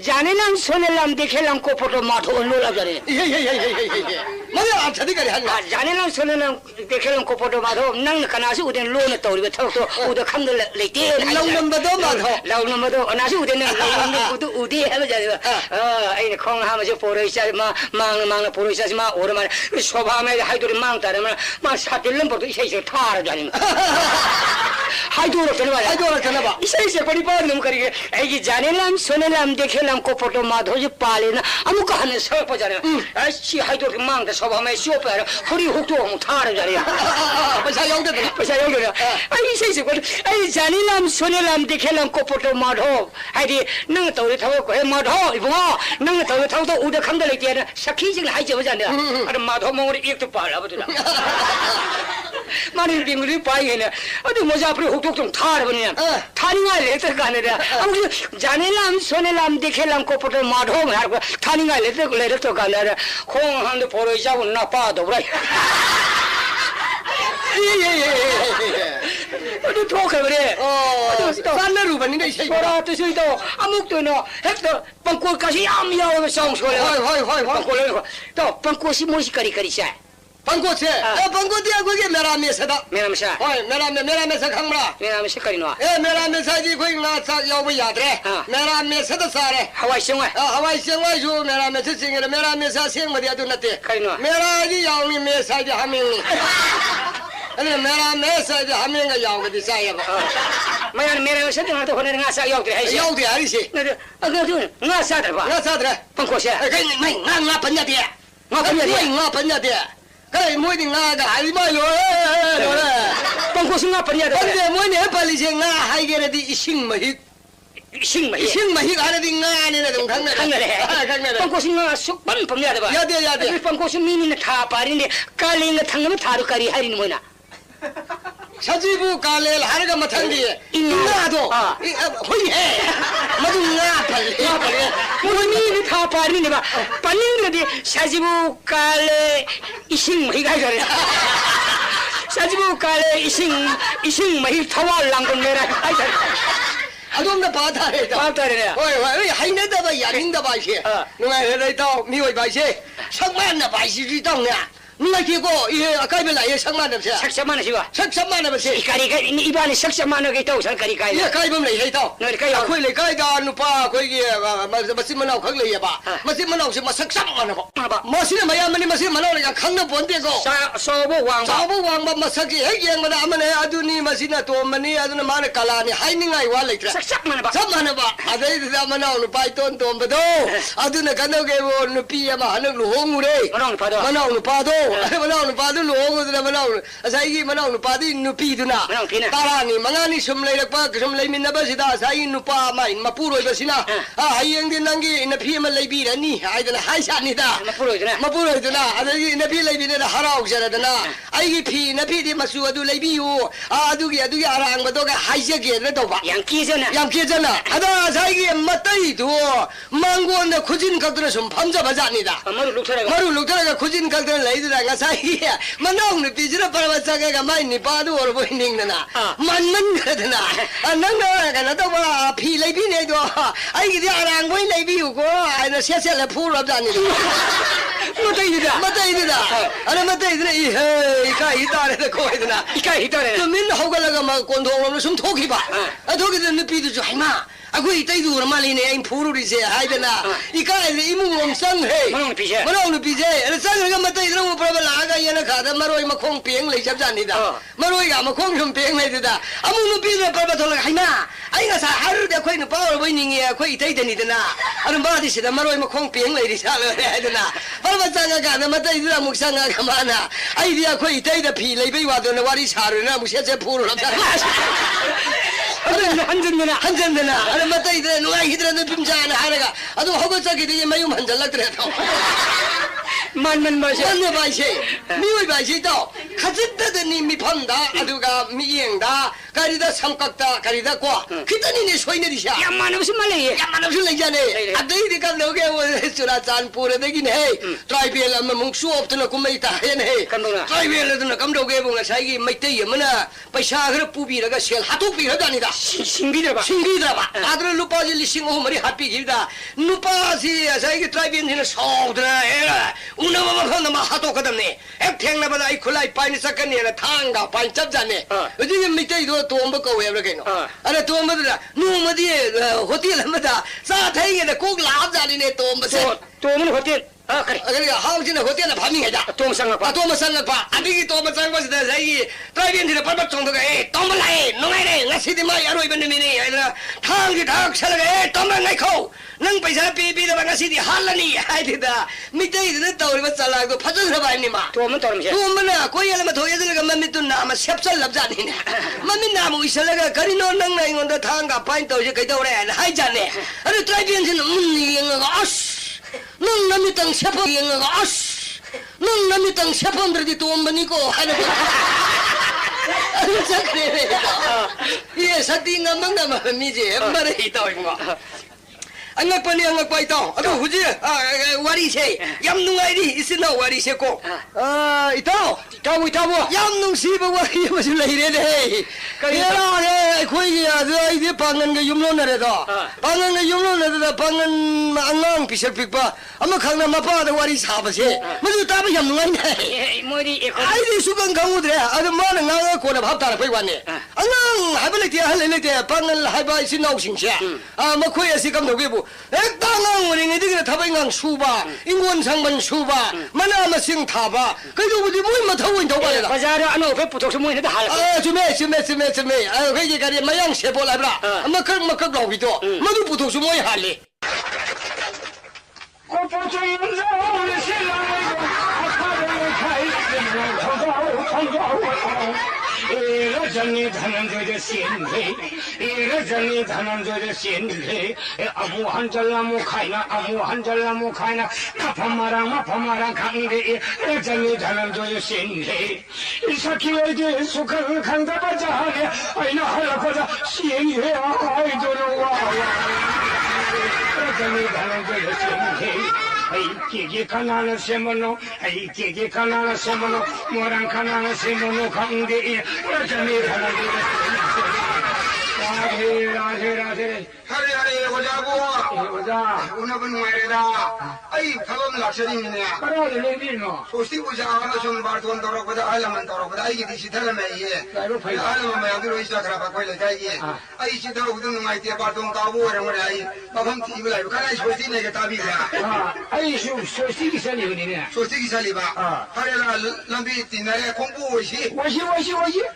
자네랑 손에랑 데켈랑 코포도 마토 로랍잖아 예예예예예 뭐야 안차디가리 한가 자네랑 손에랑 데켈랑 코포도 마토 낭 가나시 우덴 로네 떠리베 턱도 우도 칸들 레테 라운넘버도 마토 라운넘버도 나시 우덴 라운넘버도 우디 해버자니 아이 콩함에 포레샤 망나 포로이사지 마 오르만 소바메 하이도리 망따르면 마 사딜름 버도 이세이세 타르자니 하이도로 되나 봐 이세이세 버리 버는 거리게 애기 자네람 손에람 데켈람 코포도 마도지 빨리나 아무거 하는 서버잖아 아씨 하이도리 망다 소바메 쇼페라 허리 혹도 타르자니 벌써 영대다 아이 이세이세 버리 아이 자네람 손에람 데켈람 코포도 마도 하이디 능 떠리 타고 해 마도 이거 능 떠리 타고 우데 감달이 때 사키징 하이지 보자네 아니 마도 몽으로 이익도 빨라버더라 마늘 빙글이 빠이네 어디 모자 앞으로 혹독 좀 타르버네 타닝아 레터 가네라 아무 자네람 손에람 데켈람 코포도 마도 하고 타닝아 레터 가네라 콩한도 보로이자고 나빠도 그래 예예예예 어디 토카 그래 산나루 반인데 이세 소라 뜻이도 아무것도나 헥터 방고까지 암야고 상소래 하이 방고래 또 방고시 모시까리까리샤 방고체 방고디야 그게 메라메사다 메라메사 하이 메라메사 강마라 메라메사 까리노 메라메사지 거기 나사 야고 야드레 메라메사다 사레 하와이 생활 하와이 생활 주 메라메사 생이라 메라메사 생마디아도 나테 까리노 메라지 야오니 메사지 하밍 아니 메라메사지 하밍가 야오게 사야바 마야는 메라메사 등한테 혼내는 가사 야오게 해시 야오게 아리시 아그 나사들 봐 나사드레 방고시 그니 나 번냐데 나 번냐데 그래 뭐니 나가 알바요 방고시 나 번냐데 근데 뭐니 빨리 제 나 하이게라디 이싱 뭐히 이싱마히 이싱마히가 하나도 nga는 좀 강나래. 강나래. 뻥고싱가 숙반 범야다 봐. 야대. 뻥고싱 미니는 다 빠린데 깔링가 탕나면 다루까리 하리는 뭐나. 사지부 갈렐 하르가 마탕디 nga도 호이해. 마두 nga 팔리. 뭐니 다 빠리네 봐. 빠린데 사지부 깔레 이싱마히가 하잖아. 사지부 깔레 이싱마히 타war랑 건네라. 아동나 바다래다. 바다래야. 왜 하인다 봐 야린다 봐시. 누가 해라이다 미워이 봐시. 상만나 봐시 땅냐. 누가 기고 이 아까벨라 이 상만나 봐. saksamana siwa. 상만나 봐시. Ikari ibani saksamana kay tao san kari kay. 야 가이범 레이 해도 아코이 레이 가이다 누파 거기 마시만나오 거기 레이 봐 마시만나오 시 마삭삼만나 봐 마시네 마야만이 마시만나오가 강나 본데고 sobo wang. 사부 왕바 마삭이 해기양마나 아마네 아두니 마시나 도마니 아두나 마나 칼라니 하이닝아이 와레트라 Saksamana ba. 삼만나 봐 아데이다 마나오 파이톤 톰바도 아두나 간노게고 누피야마 하는 루홍우레 Manong pado. 마나오 파도 마나오 파도 루홍우드나 마나오 아사이기 마나오 파디 누피두나 Manong pina. 따라니 망아니 숨레락바 숨레민나바시다 사이 누파 마인 마푸로이바시나 하이영디 난기 나피마 레비라니 아이드나 하이샤니다 Mapuloidna. 마푸로이드나 아들기 나피 레비나 하라옥샤라드나 아이기 피 나피디 마수아두 레비유 아두기 아랑바도가 하이샤게르 도바 Yang kizana. 양피잖아 아다 사이기 맞다이도 망고한다 코진 각들은 좀 밤잡아자니다 Maru luksara. 마루 룩다가 코진 각들은 레이드라가 사이기 만나오는 비즈라 para바사가 마이니 바도 오르보이닝나 만만 그러더나 너가 나도 봐 피레비네도 아이기 아랑보이 레비우고 아이나 셋셋을 풀어다니 맞다이다 아나 맞다이다 이가 이다래도 거이드나 Ikay hitore. 그민 하고라가 막 권동으로 좀 토기 봐 토기도 느끼도 좀 하마 아고 이따이도 얼마리네 인 푸르리세 하이드나 이가이 이무럼 상해 Manong pise. 마로는 비제 상을 맞다 이런 거 나가 얘는 가다 마로이 막콩 비행 레잡자니다 마로이가 막콩 좀 비행 레드다 아무 비는 빨리 돌아 하이나 아이가 사 하루대 거기는 바로 보이닝이야 거기 데이더니드나 아는 바디시다 마로이 막콩 비행 레디 살을 해야 되나 빨리 자가 나 맞다 이들아 묵상가 가마나 아이디야 거기 데이더 비 레비 와도는 와리 사르나 무시세 푸르 한잔되나 아는 맞다 이들아 누가 이들한테 빔자나 하나가 아도 허거짝이 되게 마유 한잔락더래도 Man masya. 맞네 바시 미워이 바시 또 가졌다더니 미판다 아두가 미행다 가리다 삼각다 가리다 과 그때니 내 소이네리샤 Yang mana musim malay. 야만 없을 레자네 아들이 감독에 원수라 잔포레 되긴 해 트라이벨 아마 뭉수 없더나 구매이다 해네 감독아. 트라이벨은 감독에 보면 자기 메이트에 뭐나 पैसा 그래 뿌비라가 셀 하도비가 다니다 Singgida ba. 신기더라 봐 아들은 루파지 리싱 오머리 핫비기다 루파지 자기 트라이벨은 소드라 에라 우나마마 건나마 하도거든네 액탱나바다 이 콜라이 파이니 사건이라 탕가 파인 잡자네 어디게 메이트에도 도움받고 왜 그러게노 아래 도움받으라 누마디에 호텔 한마다 사태이게 꼭 라잡자리네 도움받세 Tumun hotel. Kari. 그러니까 하우지는 호텔에 밤이가자 Tumun sangap pa. 도마 상납파 아디기 도마 상과시다 자기 드라이빙들의 발박 정도가 도마라에 농아이네 나시디 마 야로 이번에 미니 아이라 탕기 닭 살아가 도마라이코 능 पैसा 비비다 나시디 할라니 아이디다 밑에이드는 떠오르면 살라고 파전서 봐입니마 Tumun torum siya. 도마나 고이야라마 도야들가 맘미도 나마 셉살랍자니네 맘미 나무 이살라가 거리노 낭나 이건다 탕가 파인 떠오지 그이도래 하이자네 아니 드라이빙들은 이거가 아쉬 넌 남이 땅 세번 이행하가 아쉬 넌 남이 땅 세번들이 돈 버니고 하는 거 아니 그래 예 사띵가 망가마 미지 엄마를 있다 이거 angak pani angak pa ito ato huji wari se yam nungai di isina wari se ko ito Itawo. yam nung si ba wari ma su lai re de kaya re khoi ya ai de pangan ga yumlo na re da pangan ga yumlo na da pangan angang pisal pikpa ama khangna ma pa da wari sa ba se ma su ta ba yam nungai ne Mori eko. ai di su kan kang udre ada ma na nga ko na bhap ta ra pai wan ne angang hai ba le tia hal le tia pangan hai ba si nau sing sia ma khoi si kam do ge bu 액당강 우리 애들이 타방강 수바 인권상반 수바 만나마싱 타바 그래도 우리 뭐 못하고 있다고 말이야 Bazar ano pe putok semua ini dah hal. 주메 그게 가리 마양 세볼라브라 막각 로비도 모두 부터 수모이 할리 이러저니 다남조저 신해 이러저니 다남조저 신해 아무 한절나무 카이나 아무 한절나무 카이나 마파마랑 강대 이러저니 다남조저 신해 이사키에게 속한 강다바자하네 아이나 하라코자 신해 아이도로와 이러저니 다남조저 신해 ay kiki kanana semono ay kiki kanana semono morang kanana semono kangde rajani kanana radhe 하래 오자고 오자 오늘은 말이다 아이 가방 락셔리네 그러게 내비노 소시 오자가 좀 바톤 돌아보다 알라만 돌아보다 이게 디지털면 예 알라만 마야들로 이스타그램 바꿔야 돼 아이 지도로도 나이테 바톤 가보라고 그래 바밤 TV 라이브 가라 소시 내게 답이야 아이 소시 기사리네 소시 기사리바 하래라 람비 티나래 공부시 오시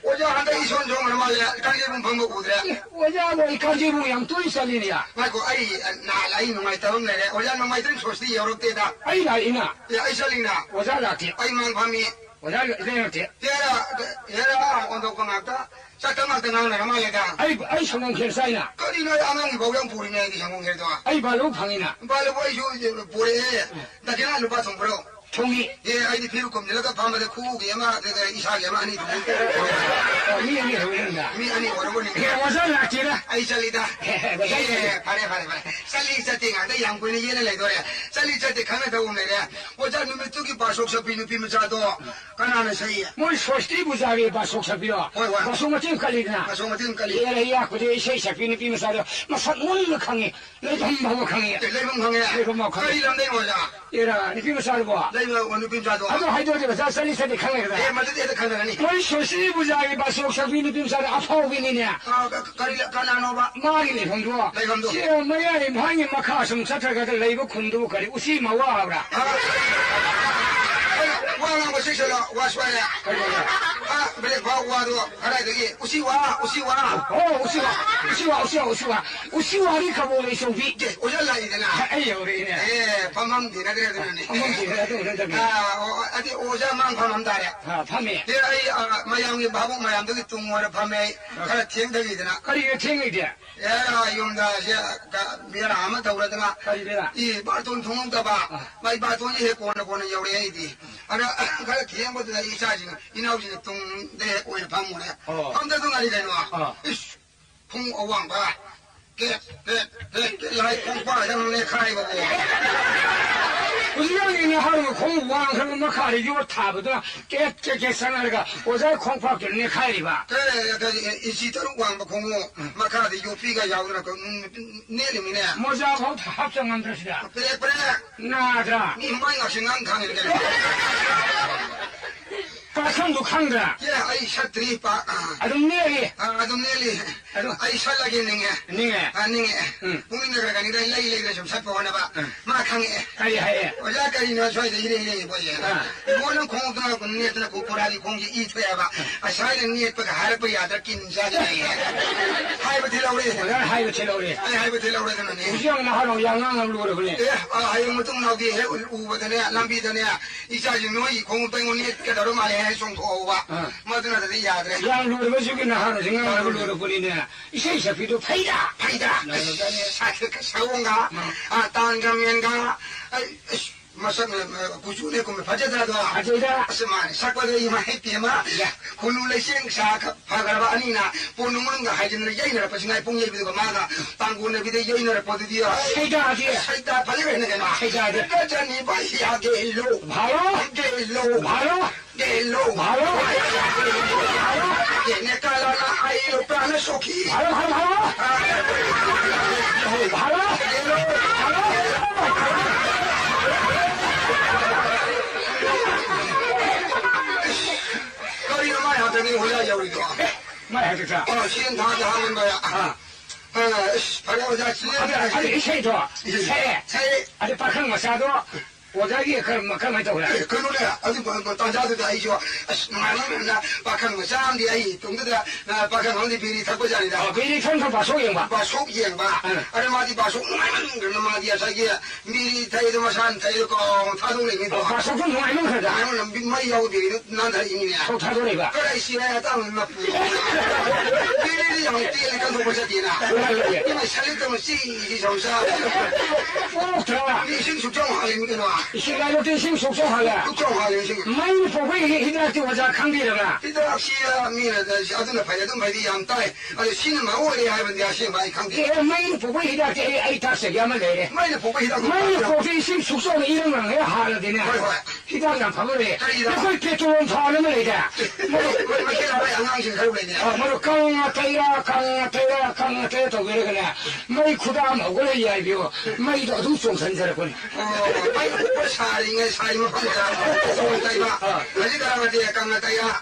오자 한다 이손 좀 말이야 강제분 방법 오더라 오자 뭐 강제부 양도 있살리냐 말고 아이 나라이 농아이 타운 내래 오자 농아이 든 소시 여롭대다 아이 나이나 야 아이살리나 오자 라티 아이 망밤이 오자 레르티 얘라 언덕강학다 짝강학다 말이다 아이 성공 결사이나 거리는 아망이 보경 부리네 이 성공해도 아이 발로 방이나 발로 보이쇼 이제 보래 나 걔는 루파 좀 불어 종이 예 아이디 필요 겁니다 밤에 쿠게 마 내가 이사게 많이 미안해 그런다 미 아니 오르고니 오자 라티라 아이 살리다 예 바래 살리 세팅아 내 양군이 얘네 레도래 살리 세팅 강에다 오네래 오자 놈이 뚜기 바속서 비누비면 자도 가나는 사이야 뭘 소스티 부자게 바속사비요 바속마 좀 깔리나 바속마 좀 깔리 얘야 그제 셰샤피니 비면서도 마산 뭘 강해 레좀 하고 강해 레봉 강해 레봉 강해 거리람 내 오자 얘라 니 비면서 봐 레봉 오늘 빈자도 아주 하이도지 자 살리세디 강해다 예 맞지 애들 강하니 뭘 소스티 부자게 바속사비니 비면서 아파오비니냐 가나노바 마기니 홍도 레봉도 제 마야이 방이 마카슴 사타가다 레이버 군도 가리 우시 마와라 와랑 거 식셔라 와스와야 아 그래 와도 알아야 되기 우시와 우시와리 가보래 쇼비 오잘라 이제나 아이요 그러네 예 밤밤 되나 그래야 되네 한번 기회라도 그런다며 아 어디 오자만 밤밤 달에 밤에 예 아이 마양이 바보 마양들이 뚱어라 밤에 가라 땡들이 되나 거리에 탱이지 야 용다 미라 아마 더라더나 거리라 이 바톤 통용다 봐 마이 바톤이 해 고는 요래이디 아라 가라 기행보다 이사지 이나오지 동대 오일 방문에 밤새도 날이 되노 풍어왕 봐 라이 공파 형네 카이보고 우리형이 하루 공부왕 그런 거 가리 요 타보다 깨끗게 생활가 오자 콩파 결네 가리 봐 그래 이시도로 왕바 공부 마카디 요피가 야우라 그 내림이네 모자 거 합성한 뜻이다 그래 나자 니 마이 나싱한 강이 그래 가성도 강다 예 아이 샤트리 빠 아좀 내리 아좀 내리 아이 샬라게 닝에 닝에 국민들 그래 가니까 이래 좀 살펴 보나 봐 마강에 가리 하에 오자까지는 저희들 이래 보여 뭐는 공부나 군내들 고포라기 공지 이토야 봐 사이는 니에빠가 할아버지 아들 긴자지 하이브 텔라우리 하이브 텔라우리 하이브 텔라우리 되는 우시형 나하러 양강을 누구를 그래 예 하이브 무통 나오기 해 우버더네 람비더네 이자지 너희 공부병원이 깨달아 말해 좀 도와 뭐든 하더니 야들 양 누구를 보시기 나하러 생각을 누구를 그리네 이세 샤피도 파이다 사고인가 땅가면가 마상 부주네 꿈에 바제다도 아저다 스만 사과도 이마 해피마 군울레 생사 파가바 아니나 보는가 하지는 여인을 빠싱아 봉예비도 마가 땅군에 비대 여인을 보드디어 세자지 살다 발레네 게나 세자지 가자니 바시야 게로 바로 얘네 깔라나 아이로 빠나 소키 바로 거리는 많이 하더니 올라야 우리도 많이 하겠다 시행 다 하는 거야 바로 오자 아니 세도 세 차이 아주 박한 거 사도 오자기 그만 떠오라. 그 노래 아주 뭐 단자도 아이죠. 말하면 박한 거 사람들이 아이 동네들 박한 어디 비리 타고 자리다. 비리 천천 봐 속행 봐. 봐 속행 봐. 아래 마디 봐 속. 그런 마디야 자기 미리 타이도 마산 타이도 거 타동랭이도. 봐 속좀 많이 먹어라. 아니면 민마이 하고 비리 난다 이미네. 속 타동랭이 봐. 그래 시내야 땅은 나. 비리 양 뛰는 거 보자 되나. 이마 살렸다면 시기 정사. 꼭 들어와. 이신 숙정하려니까 나. 시간을 대신 속속하게. 숙정하려니까. 많이 보고 히드락티 오자 강비라가. 히드락시야 미는 아들나 파야도 말이 양따에 아주 신은 마오래 하면 내가 신 많이 강비. 예, 많이 보고 히드락티 에이 탁색 야만 내래. 많이 보고 히드락. 많이 보고 신 숙소는 이런 거 해야 하려 되네. 히드락이랑 밥을 그걸 개조원 사는 걸 해야 돼. 뭐 해라 양양신 살고 있네. 뭐 강아태라 또 그래 그래. 많이 구다 먹을 해야 이거. 많이 더 두송 선사를 거네. 많이 뭐 사링에 사임을 판다. 소이다이바. 아직 가라마디야 강아따야.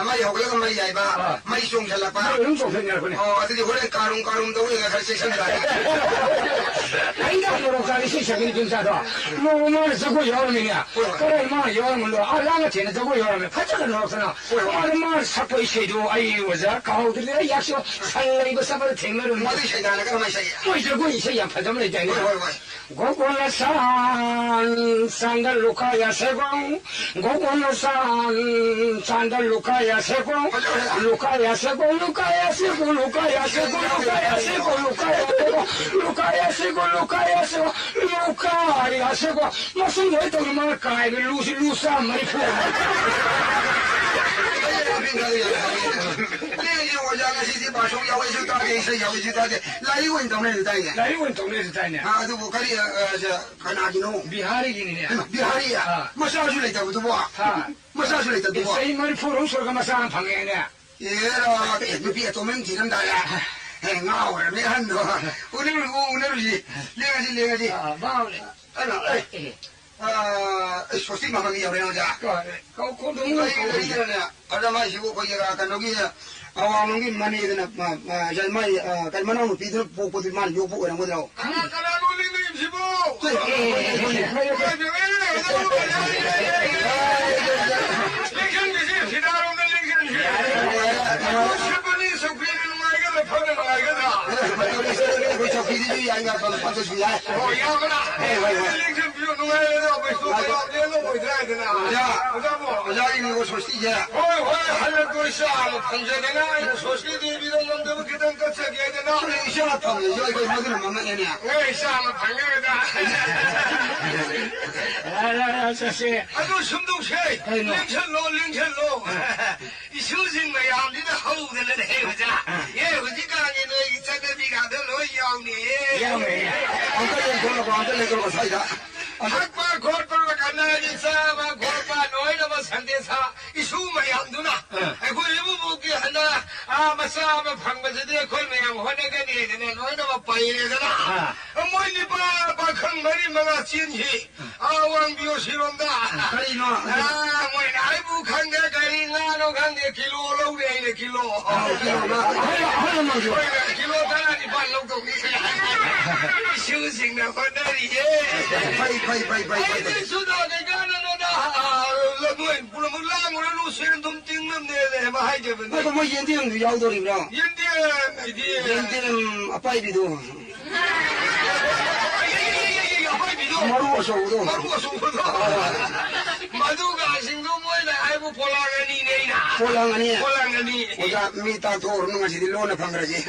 많이 하고요 많이 야이바. 많이 송살라바. 이런 송선이라 거네. 어떻게 원래 까름도 우리가 갈 수 있습니다. 아이가 노력하기 시작이 진짜도 너무 저거 여름이냐 그래 마 여름으로 나가 되는 저거 여름에 파자가 노력하나 얼마 사포 이세도 아이고 자 가오들이 약속 살리고 사바를 쟁여를 어디 시다나 그만 시야. 뭐 저거 이세 양파점을 했잖아 고고나산 산달 루카야 세공 고고나산 산달 루카야 세공 루카야 세공 루카야 세공 루카야 세공 루카야 세공 루카야 세공 루카야 세공 루카야 세공 루카야 세공 무슨 뭐 또 말 까이를 루사 말이 푸 라이원 동네에서 다니네. 아, 또 뭐가리 가나기노. 비하리기네. 비하리야. 뭐 사줄래 있다고 뭐. 뭐 사줄래 있다고 뭐. 이 말이 푸른 소리가 마상 방해네. 얘라, 비에 도면 지른다야. ngào mấy anh rồi uống nước gì liên gì 마을에. anh nói số xí mà bằng nhiều đây không cha có đúng rồi. cái này ở đây mai xíu bây giờ cái nó kia awang ngi mani cái mà giờ mai cái mà nó một tí nữa bộ thì man vô bộ ở đâu đâu cái nào nó linh linh xí bộ. 아주 숨동체 링천로 이 수진 뭐야 니들 하우들을 해보자 예 우지가게는 이 작업이가 들로 야우니 안들레 걸고 사이다 학과 골파가 간나기 사마 골파 너희는 산대사 이 수마야 누나 아이고 일부 보기 하나 마사마 방바지대 걸매양 혼내게 되네 너희는 빠이래잖아 뭐니 봐 큰머리 mga 진희 왕비오 싫은다 그리노. 뭐니 아이고 강대 가리나노 강대 길로 오래 길로 하나만 줘. 길로 따라니 발로 시우싱나 혼나리 파이 수다 내가 너다 너는 불물랑으로 루스는 좀 찍는 데에 뭐 하이저분 그거 뭐 연대형도 야우돌이구나. 연대형 아빠이비도 마루어서우도 마두가 싱도모에다 아이고 볼랑아니네이나 볼랑아니 오자 미타 도르는 것이 딜로나 방그라지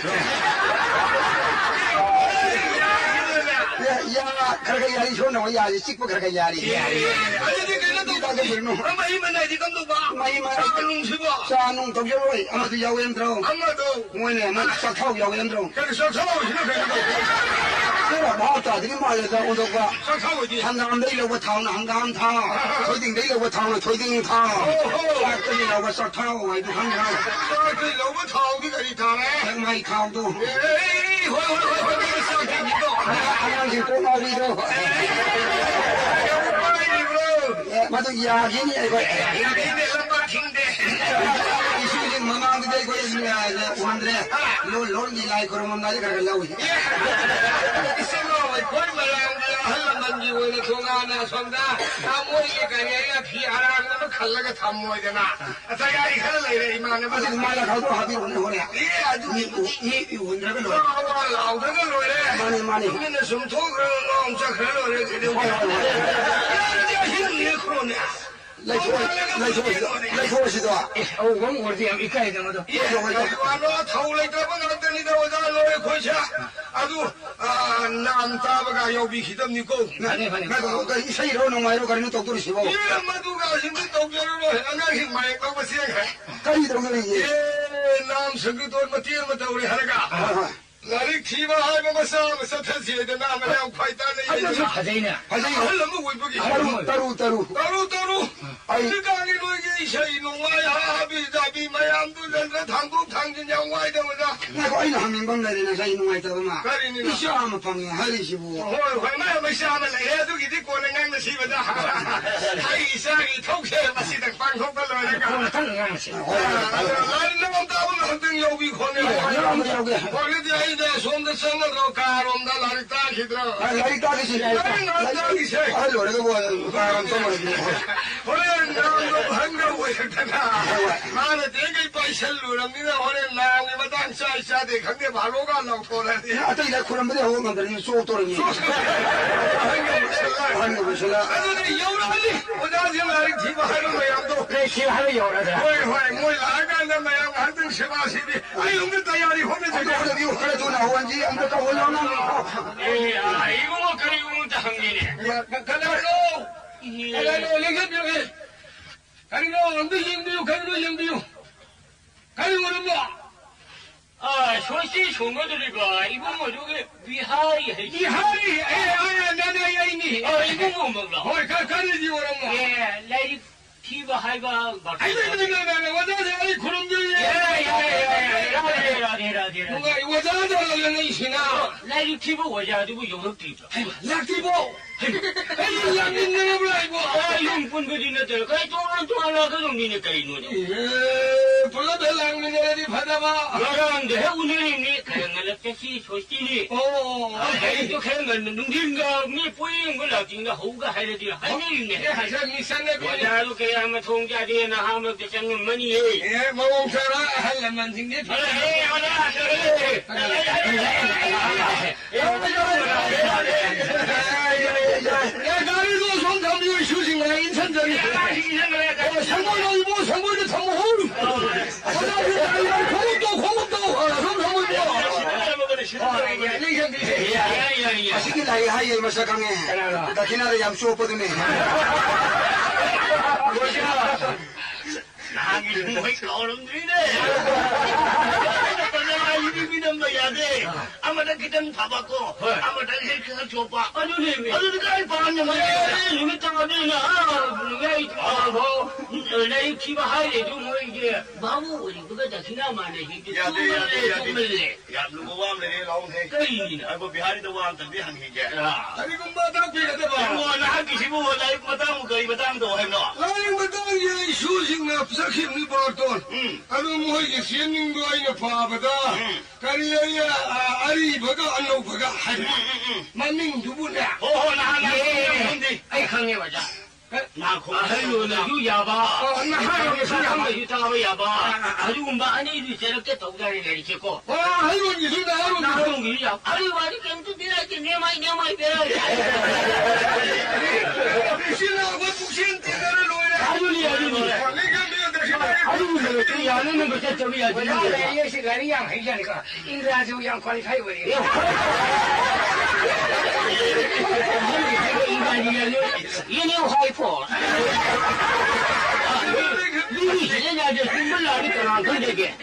야 그렇게 야리 손나 야리 찍고 그렇게 야리 아니 그래도 아마 이만나 지금도 봐 마이마 사는 시바 사농 도겨로이 아마도 야우엠 들어 아마도 뭐네 뭐 싹하고 야우엠 들어 그래서 사고 그래 마다 되게 말이다 오도가 사고지 한강 내려고 타오는 한강 타 토딩 내려고 타오는 토딩 타 싹들이라고 싹 타고 와이도 한강 그 너무 타오기가 이타네 정말 타오도 에이 호호호호 싹이니까 한강씩 꼬마비도 맞아 이야기니 이거 이슈진 망망도 이거 오늘에 롤이 라이 그러면 나지 그러려고 이생각을 권말랑 할란만지 원래 나 손다 모이게 가냐 피 하나 칼라가 다 모이잖아 자야 이 칼라 이래 이만에 아직 말라 가도 하기로 오네. 예 아주 이 원자가 너. 라우다가 노래 많이. 우리는 숨통 그런 놈 엄청 그런 노래 그래 야 힘이 그러네来说是吧？我这样一盖着嘛都。完了，头来这不能等你的我这来回去，아주 남 따바가 여기 히담니 고. 그 이사이로 농마이로 가는 독도리 시고. 예, 마두가 신도 독도로 안가히 많이 가고 시행해. 가리 독도리. 예, 남 성기도 뭐 뛰어 뭐 우리 하나가. 나를 기마하면 뭐 싸움에서 터지야 되나 그냥 파이단에 아주 하자이네. 하려면 왜보기 따로 그러니까 아니로 이게 이샤이 농아야 비자비 마ям도 전자 당국 당진 양와이 되면서 나고 아이는 한명방 내리는 사이 농아이 따고마. 가리니나 이샤하면 방에 하리시고. 얼마야 마시하면 해도 이제 꼬는 강도 시보다 하이 이샤이 통해 마시던 방송도 그러니까 나는 너무 따보면 한등 여기 거네 거기도 이제 손도 써놓고 가롬다 나를 따기더라 나리 따기시. 나를 따기시 아 노래가 뭐하는 바람 써버리지. 오늘 나도 한가고 있잖아 나는 되게 빠이셀루랍니다 오늘 나이 마당 싸이싸대 강대 바로가 나오고라니 아따 이래 쿠람들이 하고 만드는 쏘도르니. 한국을 설라. 아주 여우라니 오자지 나를 기부하는 모양도 그래, 기하는 여우라다. 호이 뭐 나가는 모양 한등 세바시비 아이 없는 따야리 호면 저도 어디 그래 또 나오는지 안 될까 올라오나. 이거 뭐 그리고 뭐 당기네. 가라로 랭가병에 가리로 언더 영비요 가리고는 뭐 소시 총거들이가 이거 뭐 저게 위하이 해. 이하리 나나 야이니 이거 뭐 먹어. 호이 가리지 오란 뭐 예, 레이 티바 하이가 막. 아이고 와자지 아이 그런들이 뭔가 와자자는 이시나 레이 티바 와자지고 영업들이죠. 락티보 에이 양민네 브라이보 용분 그리는데 그래 쫄라 그 정도니까 이노죠. 예 불러들 양민네들이 받아봐 그런데 오늘이니 그냥 날렸듯이 소시니. 또 그냥 날면 능진가 미 보이는 걸 나중에 호가 하려지 하늘이네. 하자 미산네 와자도 그냥 한번 통자리에나 하면 되잖는 머니. 예 멍멍처럼 할래만 생겨 야, 나리도 손담비를 휴신 거야, 인천전이. 상골도 이보, 상골도 참고, 공업도, 손담을 Así la hija y el masacán es. Aquí nada ya supo de mí. 나기 뭐 거름들이네. 내가 이리 믿는 거야 돼. 아마다 그땐 봐봤고, 아마다 이렇게 줘봐. 아니 그러니까 봤냐 말이야. 이미 떨어지나. 내 기바 하이래 좀 이게 마구 우리 그거 다 지나만에 이게 좀 야, 누구 와면 나오네. 거인이나. 아이고, 비하리도 와면 비한 게. 아니, 그럼 마당 비하다 뭐 봐. 나 하기 싫어. 나 이거 마땅한 거 이거 마땅도 해노. 아니, 마당 이제 휴식나 부탁했니, 보통. 아니, 뭐, 이게 시행님도 아니냐, 봐보다. 가리야, 아리, 버가, 안 놓고 버가. 만명 누구냐? 나 하나 근데 아이 강해 맞아. 나 공사요 나 유야바. 나 하나 상상도 유타가 야바. 아주 많이 저렇게 독자리 내리겠고. 아이고, 이제 나로 나 공기야. 아니 와리 겜도 되라지 내 마이 되라. 신하고 북신 대가를 놓으래. 아주리. 아주 그 야는 거 저기야. 이게 시간이 양 회장이가 인사하시고 양 관리 사이버리. 이니 화이포. 이니 시제냐제 신불나리 떠나 그대게.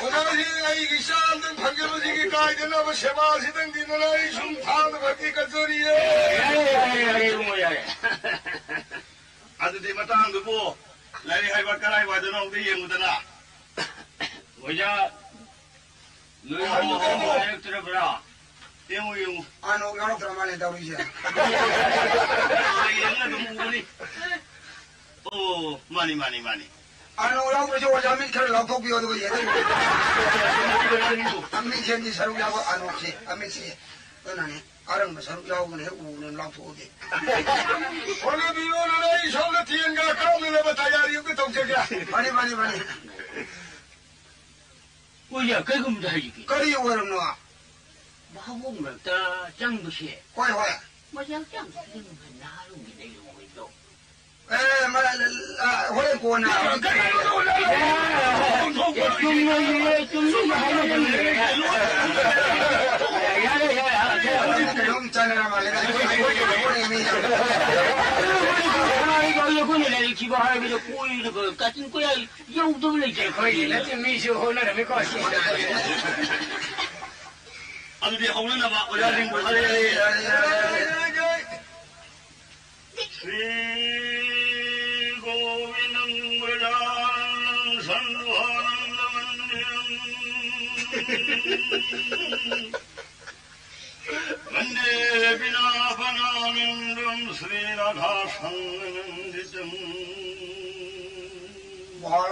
오나시가 이게 샤안등 판결로지기 가이드나 뭐 세마시등 디누나 이 춤타는 거기까 소리에. 뭐야. 아들 대마 땅도 뭐 라리 하이바 까라이 와드나 우리 예무드나. 뭐야. 너희 들어보라. 영우. Ah, no, yo no quiero mal en Taurilla. 오, 많이. Ah, no, yo creo que voy a mi cara la copio de ella. A mí se dice algo, ah, no, sí, a mí sí. No, no. 아랑 마사로 야오는 해 우는 랑포게. 오늘 비오는 이 손을 티엔가 까오는 거 다야리 그 동작이야. 많이. 뭐야 그거 뭐 하지? 거리 오름 너. 뭐 먹다 짱부시. 과이. 뭐야 짱 그거 나로 내려 오이도. 에 말아 호래 고나. 좀 좀 잘라 말이야. 이거 보내래 기바하기도 꼬이는 거 같은 거야. 영도 이제 거의 내 미시 호나를 몇 것이. 아무리 오늘 봐. 오야린 거 하래. 고위는 물랑 산화는 근데 비나 바나는 좀 스리나 가상는 지점 바로.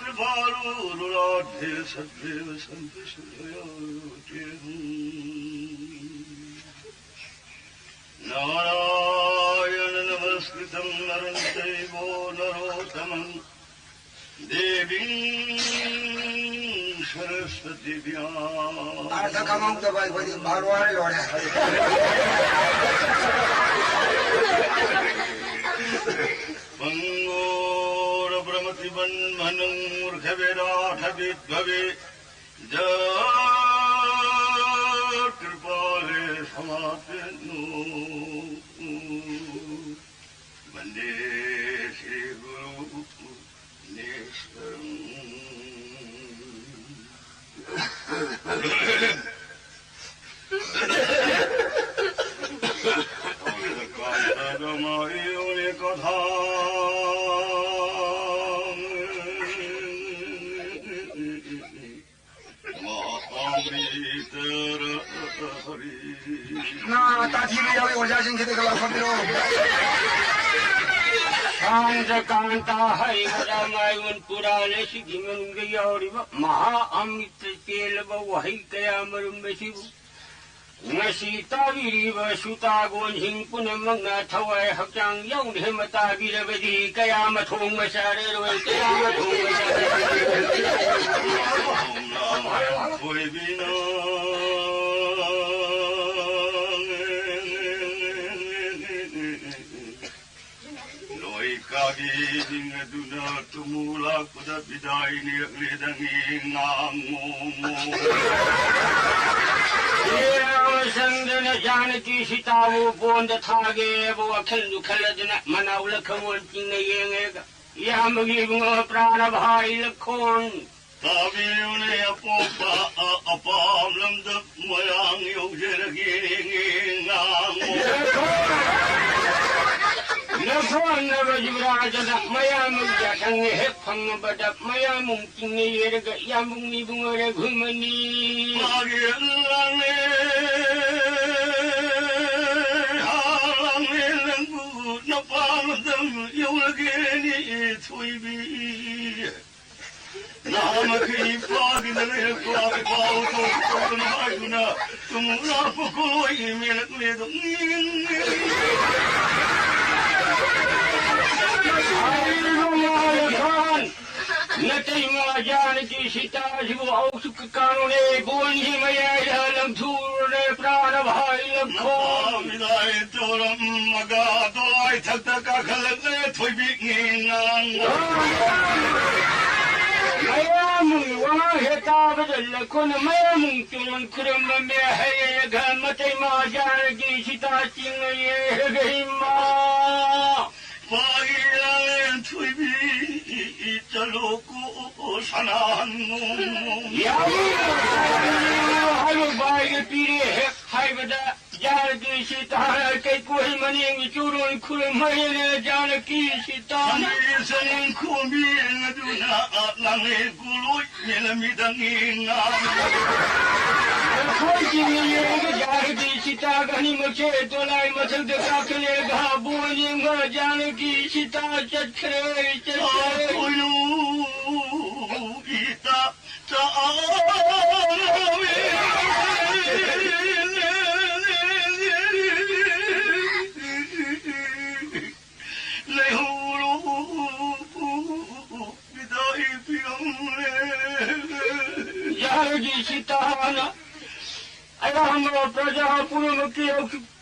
그 바로라 대사대ವ 선뜻이야 나라야는 너스크tam 나른데이고 나로tam은 대빙 सरस्वती 알아서 가만도 봐 이거 바로 하려래. पंगोर प्रमतिबन मनंग मूर्खवेरा ठबित भवे ज कृपाले समापनु वंदे श्री गुरु नेश्वरं कथा 나 따지기 여기 오자신 기대가 라파비로. 상자간다 하이보다 마이원 पुराने सिगिमन गयारी महा अमित तेल वही कया मरुम बेसिबु ngasi tawiri ba sutagon hingpun mangna thawai hakjang yaung he mata birabadi kaya mathong masare roi kaya mathong masare कोई बिना लोई कागी दिंग दुना तुमुला कुदा बिदाई ने लेदंगी नांगो संगन जानकी सीताओ बोंद थागे वो अखल दुखलदना मनाव लखमोन चिंग येंगेगा यामगी बुंग प्राण भाई लखोन ताबी उन्हें अपोपा अपाम लम्द मयांग योजरगी नांगो लखोन नवजुराजना मयाम जाखंग हे फंग बदप मयाम चिंग येरगा यामुंग बुंग रे घुमनी आगे लाने हालांगे लंगू नपामदम योलगेनी थुईबी नाम की पागिदले पाग पाओ तो नागुना तुम राप कोई मेलक ले दो नतई मा जानकी सीता शिव औसुक कानुने बोनी मया लंथूर प्राण भाई लखो विदाय तोरम मगा दोलाई थक का खलक ले थोई मयामुंग वहाँ हेता बदल कुन मयामुंग तुमन कुरम में है ये घर मते मा जानकी सीता चिंग ये गई माँ पागिलाले थुईबी चलो को सनान हलो बाई पीरे है हाय बदा जानकी सीता के कोई मनिंग चुरुन खुल मरे जानकी सीता संग खुमी नदुना लांगे गुलोय मेलमिदंगी कोई जिंगे जानकी सीता गनी मुझे तोलाई मथल का खले गा बोलिंग जानकी सीता चखरे ओयो गीता ता 자르기 싫다나 아야마 प्रजा पुरुष के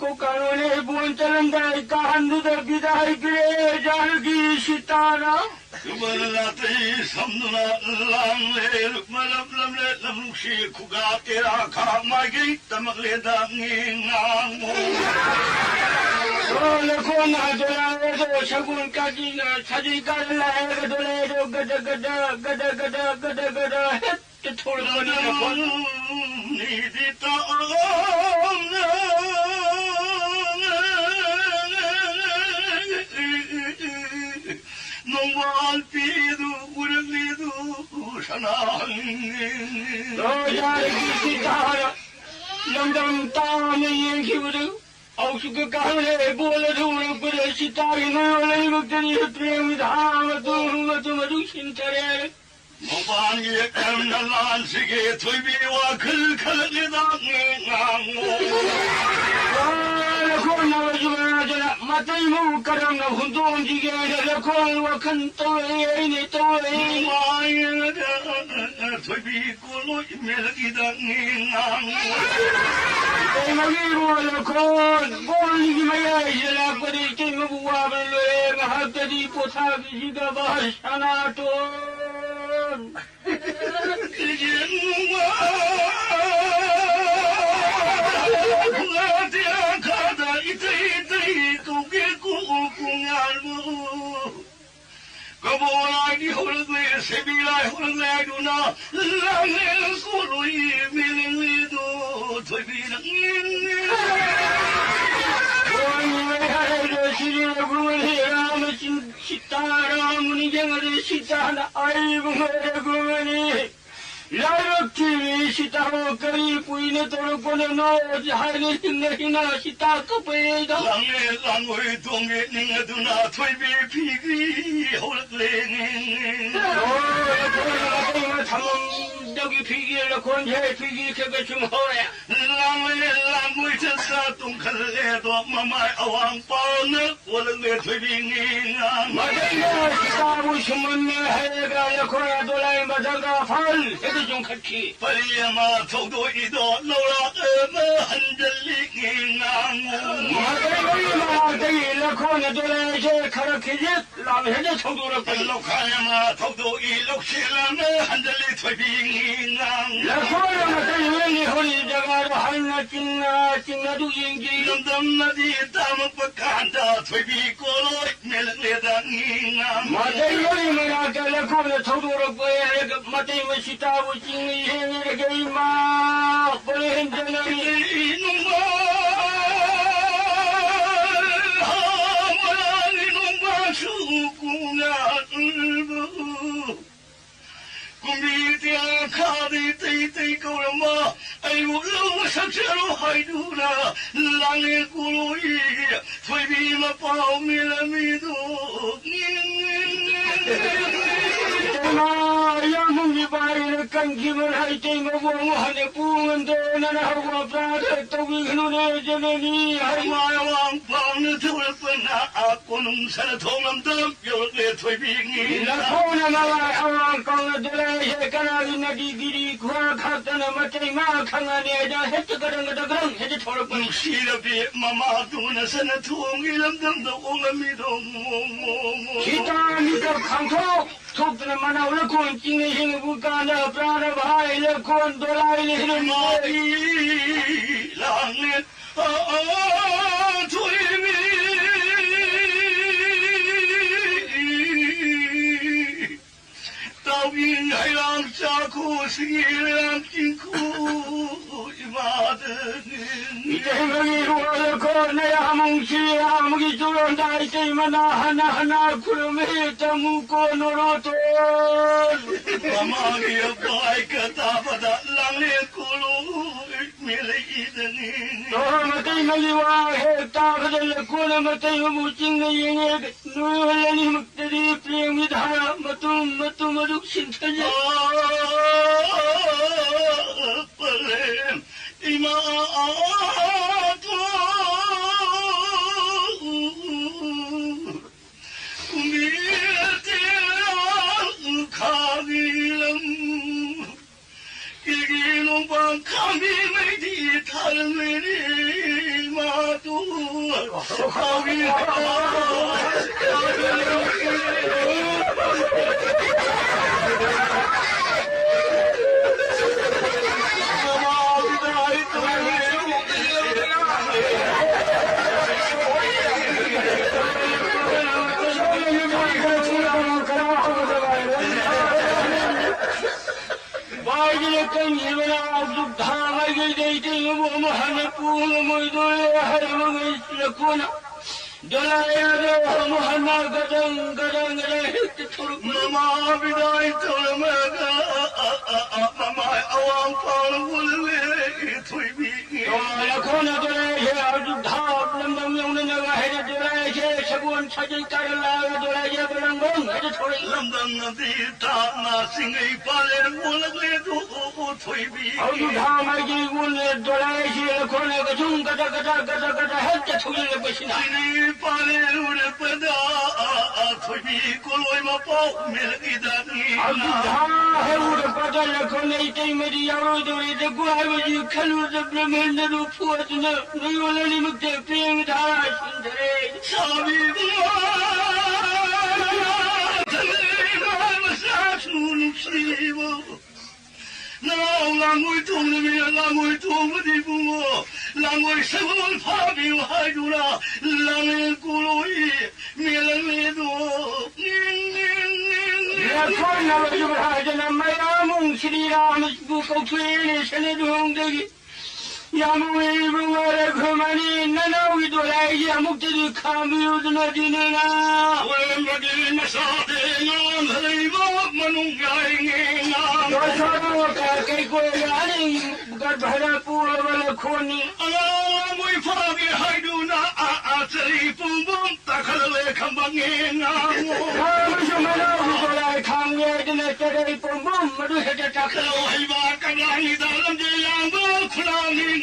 को कानूने बुन चलंदा का हंदुदा बिदाई करे जानकी सितारा कुबलते समनुना लांगले मलमले लमुशी खुगा तेरा खामागी तमगले दांगी नांगो रोल को ना दोलाए दो शगुन का जी छजी कर लाए दोले दो गद गद गद गद गद गद तो थोड़ा बनी ना फोन नीदिता नोवाल पीदू उड़लीदू शनांगी रोजारी सितारा लंदन ताने ये किवरू औसुक काले बोल धूल पर सितारे नोले मुक्तनी प्रेम धाम तुम रुशिन करे मोबान ये एमनलान सिगे थोबी वाखल खलदांगी नांगो लखोन वजुना मतई मु करम हुंदों जिगे लखोन वखन तोए ने तोए मायन थोबी कोलो मेलगी दांगी नांगो ते मगी लखोन गोली मया जला परी के मबुआ बले महतदी पोथा जिगा बाशना तो Kabolagi holwe sebila holwe duna lange koloi milido tobina लायकी सीता करी पुईने तोड़ कोने नो हायने सिंगहिना सीता कपेदा lange langoi donge ninga duna toibi pigi holwe 저기 피기를 건재 피기 그게 좀 허래 lange langoi tsa tungkalledo mamai awang paune holwe tobinga 맞아요 시사부 신문에 해가 여코야 돌아이 맞아가 팔 해도 좀 같이 Pariyama todo ido lola ema hanjali ngangu 맞아요 저기 여코야 돌아이 제 가르치지 라면에 청도를 lokayama todo ilokshilame hanjali tobingi ngangu 여코야 맞아요 이 허리 자가로 하나 찐나도 인기 damnadi tamapakanda tobi kolo melledangi ngangu 맞아요 이 뭐야 여코야 청도를 보여야 맞아요 시타부 찡이 행이게 이마 보행전이 inumba hamarani numba shukuna kumiti akadi tei kolma ayu lu saksharo haiduna lange kuloi tobi ma pao milamido 야문이 바리를 깡기을 할 때 뭐뭐 하네 부은도 나는 하고 프라드 떡이 눈에 저러니 Mawang pang tulpana ako nung sa tumamdam yung toibingi 나코나 나와 아왕 깡을 들어야 까나리 나디기리 구하 갔다나 맞지 마 강하네 자 했지 그런 거다 그럼 해지 돌아보니 Nung sinabi mamaduna sa natungilamdam daw umamido mo 기타니까 강토 톱들은 만나 올라콘 찡이 힘을 불까나 프라드 바이를 콘 돌아이리 흐르는 Mati langit toibi Tawin ay lang sa kusilang tingko imadanin 이제 형이 루어를 내야 뭉치 아무기 줄온다 이제만 하나하나 구름에 따묻고 놀어도 Mamagi abay katabada langit kulo milaidanin 너matay maliwa 했다 그들 구는 matay 무징내 영에 누르려니 먹들이 프레임이다 마tum 마룩 신천지 Palem imaato kumilate kagilam kigi 让抗美美的他人美丽马祖，好比跟你们俩都他还给这这我们还没过那么多呀，还有个是过呢。这来呀，这我们还那个正个正个正，妈妈别来走了那个妈妈往放了我的泪退避。我要看那个来些，就他能用的那个还是这来些，什么他就干了这来些不能弄，还是出来。能不能的他那心里把人我那个都退避。我就他妈给我那这来些，看那个中个这还这出来不行啊。把那路的不大，退避过来嘛包没了一单你。他还路的把这来看那对面的羊肉都这过来我就看路这不门那都破着呢，没有了你们这边他心的傻逼我，真的妈妈杀出了皮我。那让我痛的没有，让我痛不的不我，让我什么怕比我还住了，让人咕噜一灭了灭多，我看到了是不是还在那买呀梦起的啦，不够吹的，现在中这个。要么为不我来看嘛的，难道为多来呀？我这里看没有这那的呢？我们的那啥的俺黑马么弄呀我说我该过呀的，不该把它过了我来看你。我没法给孩子那这里蹦蹦打开了来看吧你我们什么都不来看我的那这里蹦蹦，我都是这打开了黑马，干嘛你的人这样不苦了你？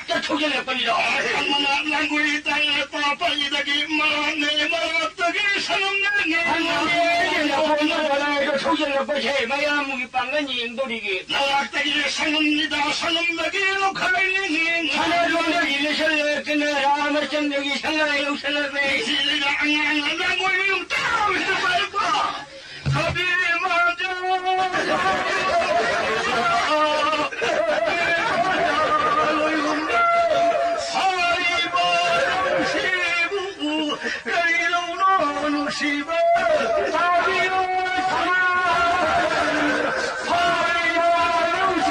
这出现了不知道。难怪咱把把你的给妈那么这个什么呢？我来这出现了不是没有没半个年都的给。那这个什么你的什么那个我看你，他那说的你是跟那啥么真的给生了又生了呗。是的，难怪用大是白话，他比妈就。西北，大地有他，太阳有西，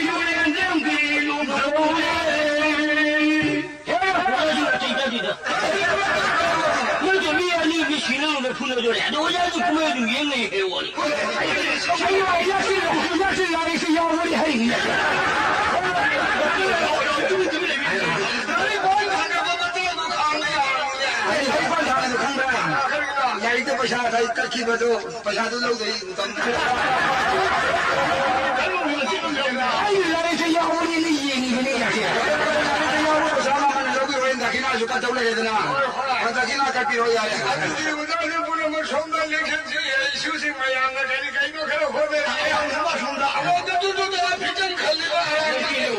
有人正的有头嘞。我这里啊，你给新郎的朋友就来，我家就不要就应该给我的。哎呀，也是哪里是要我的很。这不下他基本都不下都漏的一种。哎，原来是要我的你给你讲的。要我啥嘛？那个人他给那就干走了的呢。他给那干比我呀的。我当时不能够冲到凌晨3点休息嘛呀？我这里给我看到后面也要什么冲的？我这皮真可怜啊！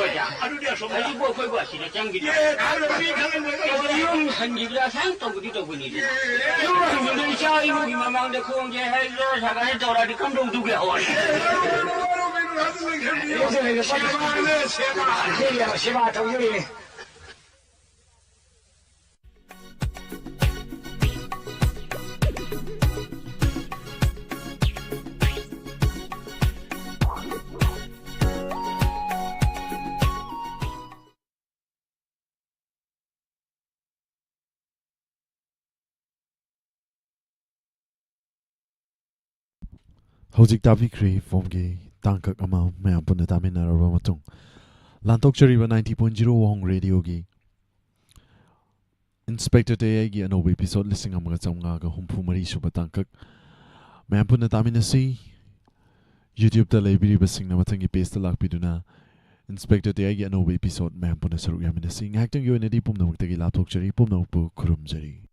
我讲，他就这样说，他就不会过去的讲给你。我用很几个山都不都不你的。有人们下一步你们忙的空间还是啥个找来的更多都给我的。就是那个西马，西马周围。Hojik Tavikri Fomgi Tankak Ama Mayam Punatamin Aramatung Lantok Chariba 90.0 Wong Radio Gi Inspector Tayagi and Obi episode listening Amagatanga Humpu Mari Subatankak Mayam Punatamin Si YouTube Talabiri Basing Namatangi Paste Lakpiduna Inspector Tayagi and Obi episode Mayam Punasaru Yaminasi acting you in a deep Pum Nagtagi Laptok Chari Pum Napu Kurum Jari.